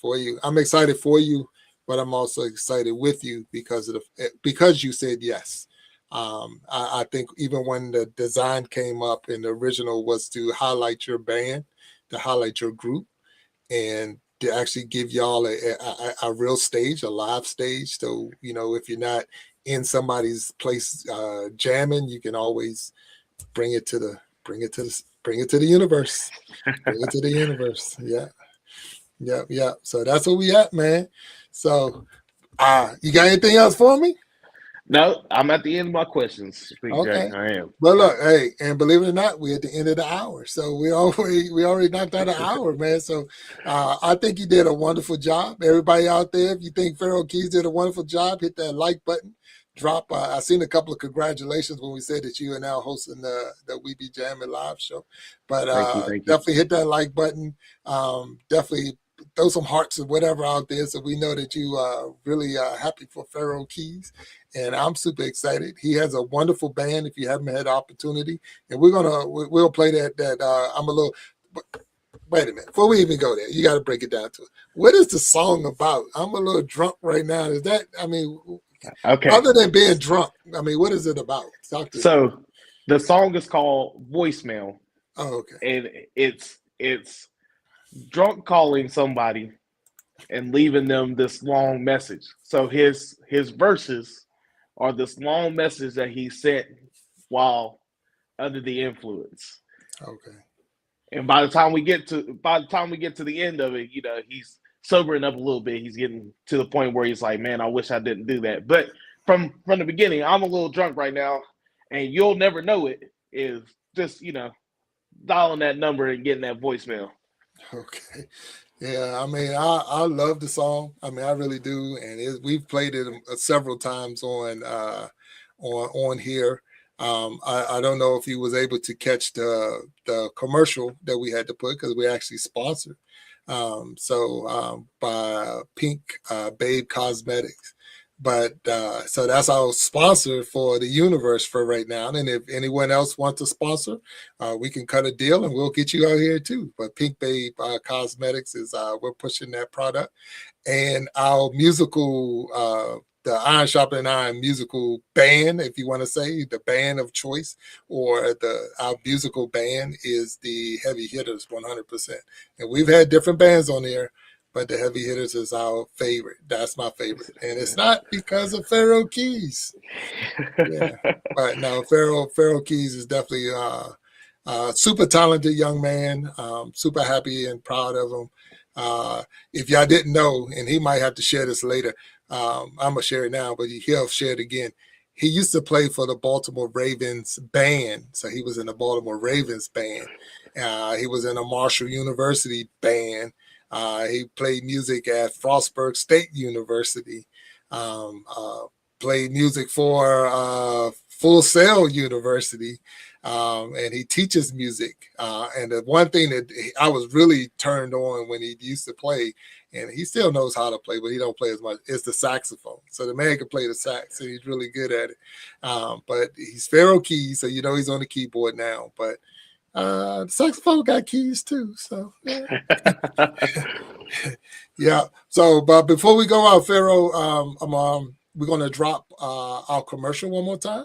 B: For you. I'm excited for you, but I'm also excited with you because you said yes. I think even when the design came up and the original was to highlight your band, to highlight your group, and to actually give y'all a real stage, a live stage. So if you're not in somebody's place jamming, you can always bring it to the universe. Bring it to the universe. Yeah. So that's where we at, man. So you got anything else for me?
E: No, I'm at the end of my questions.
B: Okay.
E: I am.
B: Well, look, hey, and believe it or not, we're at the end of the hour. So we already knocked out an hour, man. So I think you did a wonderful job. Everybody out there, if you think Pharaoh Keys did a wonderful job, hit that like button. Drop. I seen a couple of congratulations when we said that you are now hosting the We Be Jamming live show. But
E: thank you.
B: Definitely hit that like button. Definitely throw some hearts or whatever out there so we know that you are really happy for Pharaoh Keys. And I'm super excited. He has a wonderful band. If you haven't had the opportunity, and we'll play that. I'm a little. Wait a minute. Before we even go there, you got to break it down to it. What is the song about? I'm a little drunk right now. Is that?
E: Okay.
B: Other than being drunk, what is it about?
E: So the song is called Voicemail.
B: Oh, okay.
E: And it's drunk calling somebody and leaving them this long message. So his verses are this long message that he sent while under the influence.
B: Okay.
E: And by the time we get to the end of it, he's sobering up a little bit. He's getting to the point where he's like, man, I wish I didn't do that. But from the beginning, I'm a little drunk right now, and you'll never know it, is just, dialing that number and getting that voicemail.
B: Okay. Yeah, I love the song. I really do. And we've played it several times on here. I don't know if he was able to catch the commercial that we had to put because we actually sponsored. By Pink Babe Cosmetics. But so that's our sponsor for the universe for right now. And if anyone else wants to sponsor, we can cut a deal and we'll get you out here too. But Pink Babe Cosmetics is we're pushing that product. And our musical the Iron Sharpening Iron musical band, if you want to say the band of choice, or our musical band is the Heavy Hitters 100%. And we've had different bands on there, but the Heavy Hitters is our favorite. That's my favorite. And it's not because of Pharaoh Keys. Yeah. But no, Pharaoh Keys is definitely super talented young man. Super happy and proud of him. If y'all didn't know, and he might have to share this later, I'm going to share it now, but he'll share it again. He used to play for the Baltimore Ravens band. So he was in the Baltimore Ravens band. He was in a Marshall University band. He played music at Frostburg State University. Played music for Full Sail University. And he teaches music. And the one thing that I was really turned on when he used to play, and he still knows how to play, but he don't play as much, is the saxophone. So the man can play the sax, and he's really good at it. But he's Pharaoh Keys, so you know he's on the keyboard now. But the saxophone got keys too. So yeah. Yeah. So, but before we go out, Pharaoh, we're going to drop our commercial one more time.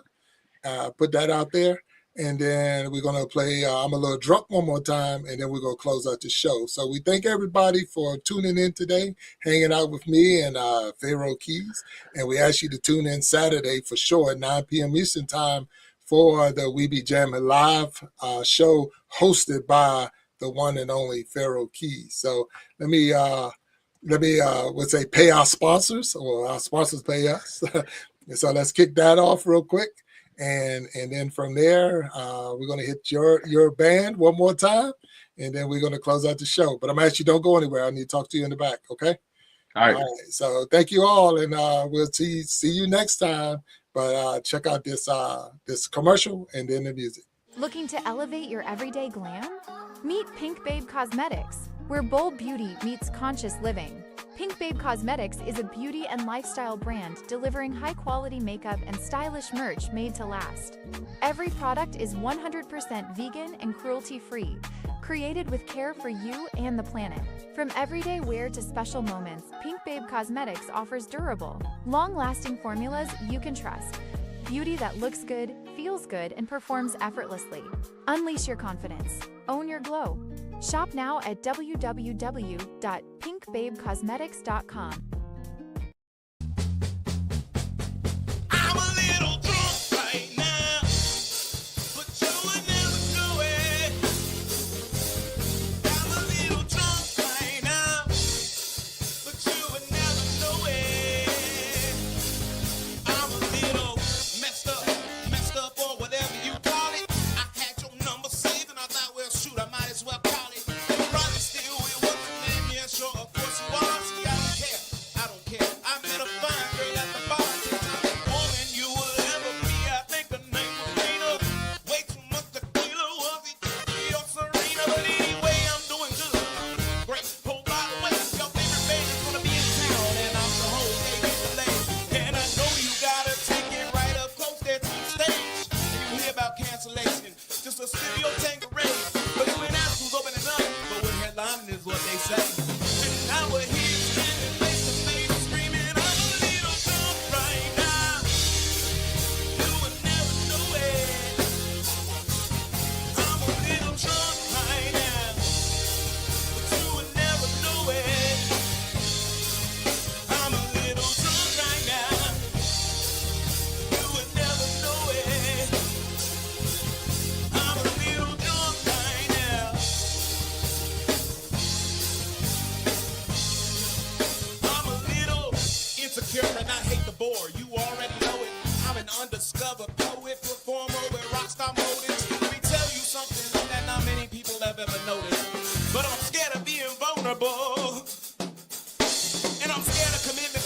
B: Put that out there. And then we're going to play I'm a Little Drunk one more time, and then we're going to close out the show. So we thank everybody for tuning in today, hanging out with me and Pharaoh Keys. And we ask you to tune in Saturday for sure at 9 p.m. Eastern Time for the We Be Jamming Live show hosted by the one and only Pharaoh Keys. So let me let's say pay our sponsors, or our sponsors pay us. So let's kick that off real quick. And then from there, we're going to hit your band one more time, and then we're going to close out the show. But I'm actually don't go anywhere. I need to talk to you in the back, okay?
E: All right.
B: So thank you all, and we'll see you next time. But check out this commercial and then the music.
C: Looking to elevate your everyday glam? Meet Pink Babe Cosmetics, where bold beauty meets conscious living. Pink Babe Cosmetics is a beauty and lifestyle brand delivering high-quality makeup and stylish merch made to last. Every product is 100% vegan and cruelty-free, created with care for you and the planet. From everyday wear to special moments, Pink Babe Cosmetics offers durable, long-lasting formulas you can trust. Beauty that looks good, feels good, and performs effortlessly. Unleash your confidence. Own your glow. Shop now at www.pinkbabecosmetics.com.
A: I'm a little drunk right now, but you would never know it. I'm a little drunk right now, but you would never know it. I'm a little messed up, or whatever you call it. I had your number saved, and I thought, well, shoot, I might as well call it. You probably still will. What's the name? Yeah, sure, of course you are. See, I don't care. I met a fine girl at the bar. Woman you will ever be. I think her name was Rena. Way too much tequila. Was it or Serena? But anyway, I'm doing good. Great. Oh, by the way, your favorite band is gonna be in town, and I'm the whole day delayed. And I know you gotta take it right up close there to the stage. And you hear about cancellation, just a studio Tanqueray. But you ain't asked who's opening up, but we're headlining is what they say. And now we're here standing face to face, screaming, I'm a little drunk right now. You would never know it. I'm a little drunk right now, but you would never know it. I'm a little drunk right now. You would never know it. I'm a little drunk right now. I'm a little insecure and I hate the bore. You already know it. I'm an undiscovered poet, performer with rockstar motives. Let me tell you something that not many people have ever noticed. But I'm scared of being vulnerable. And I'm scared of commitment.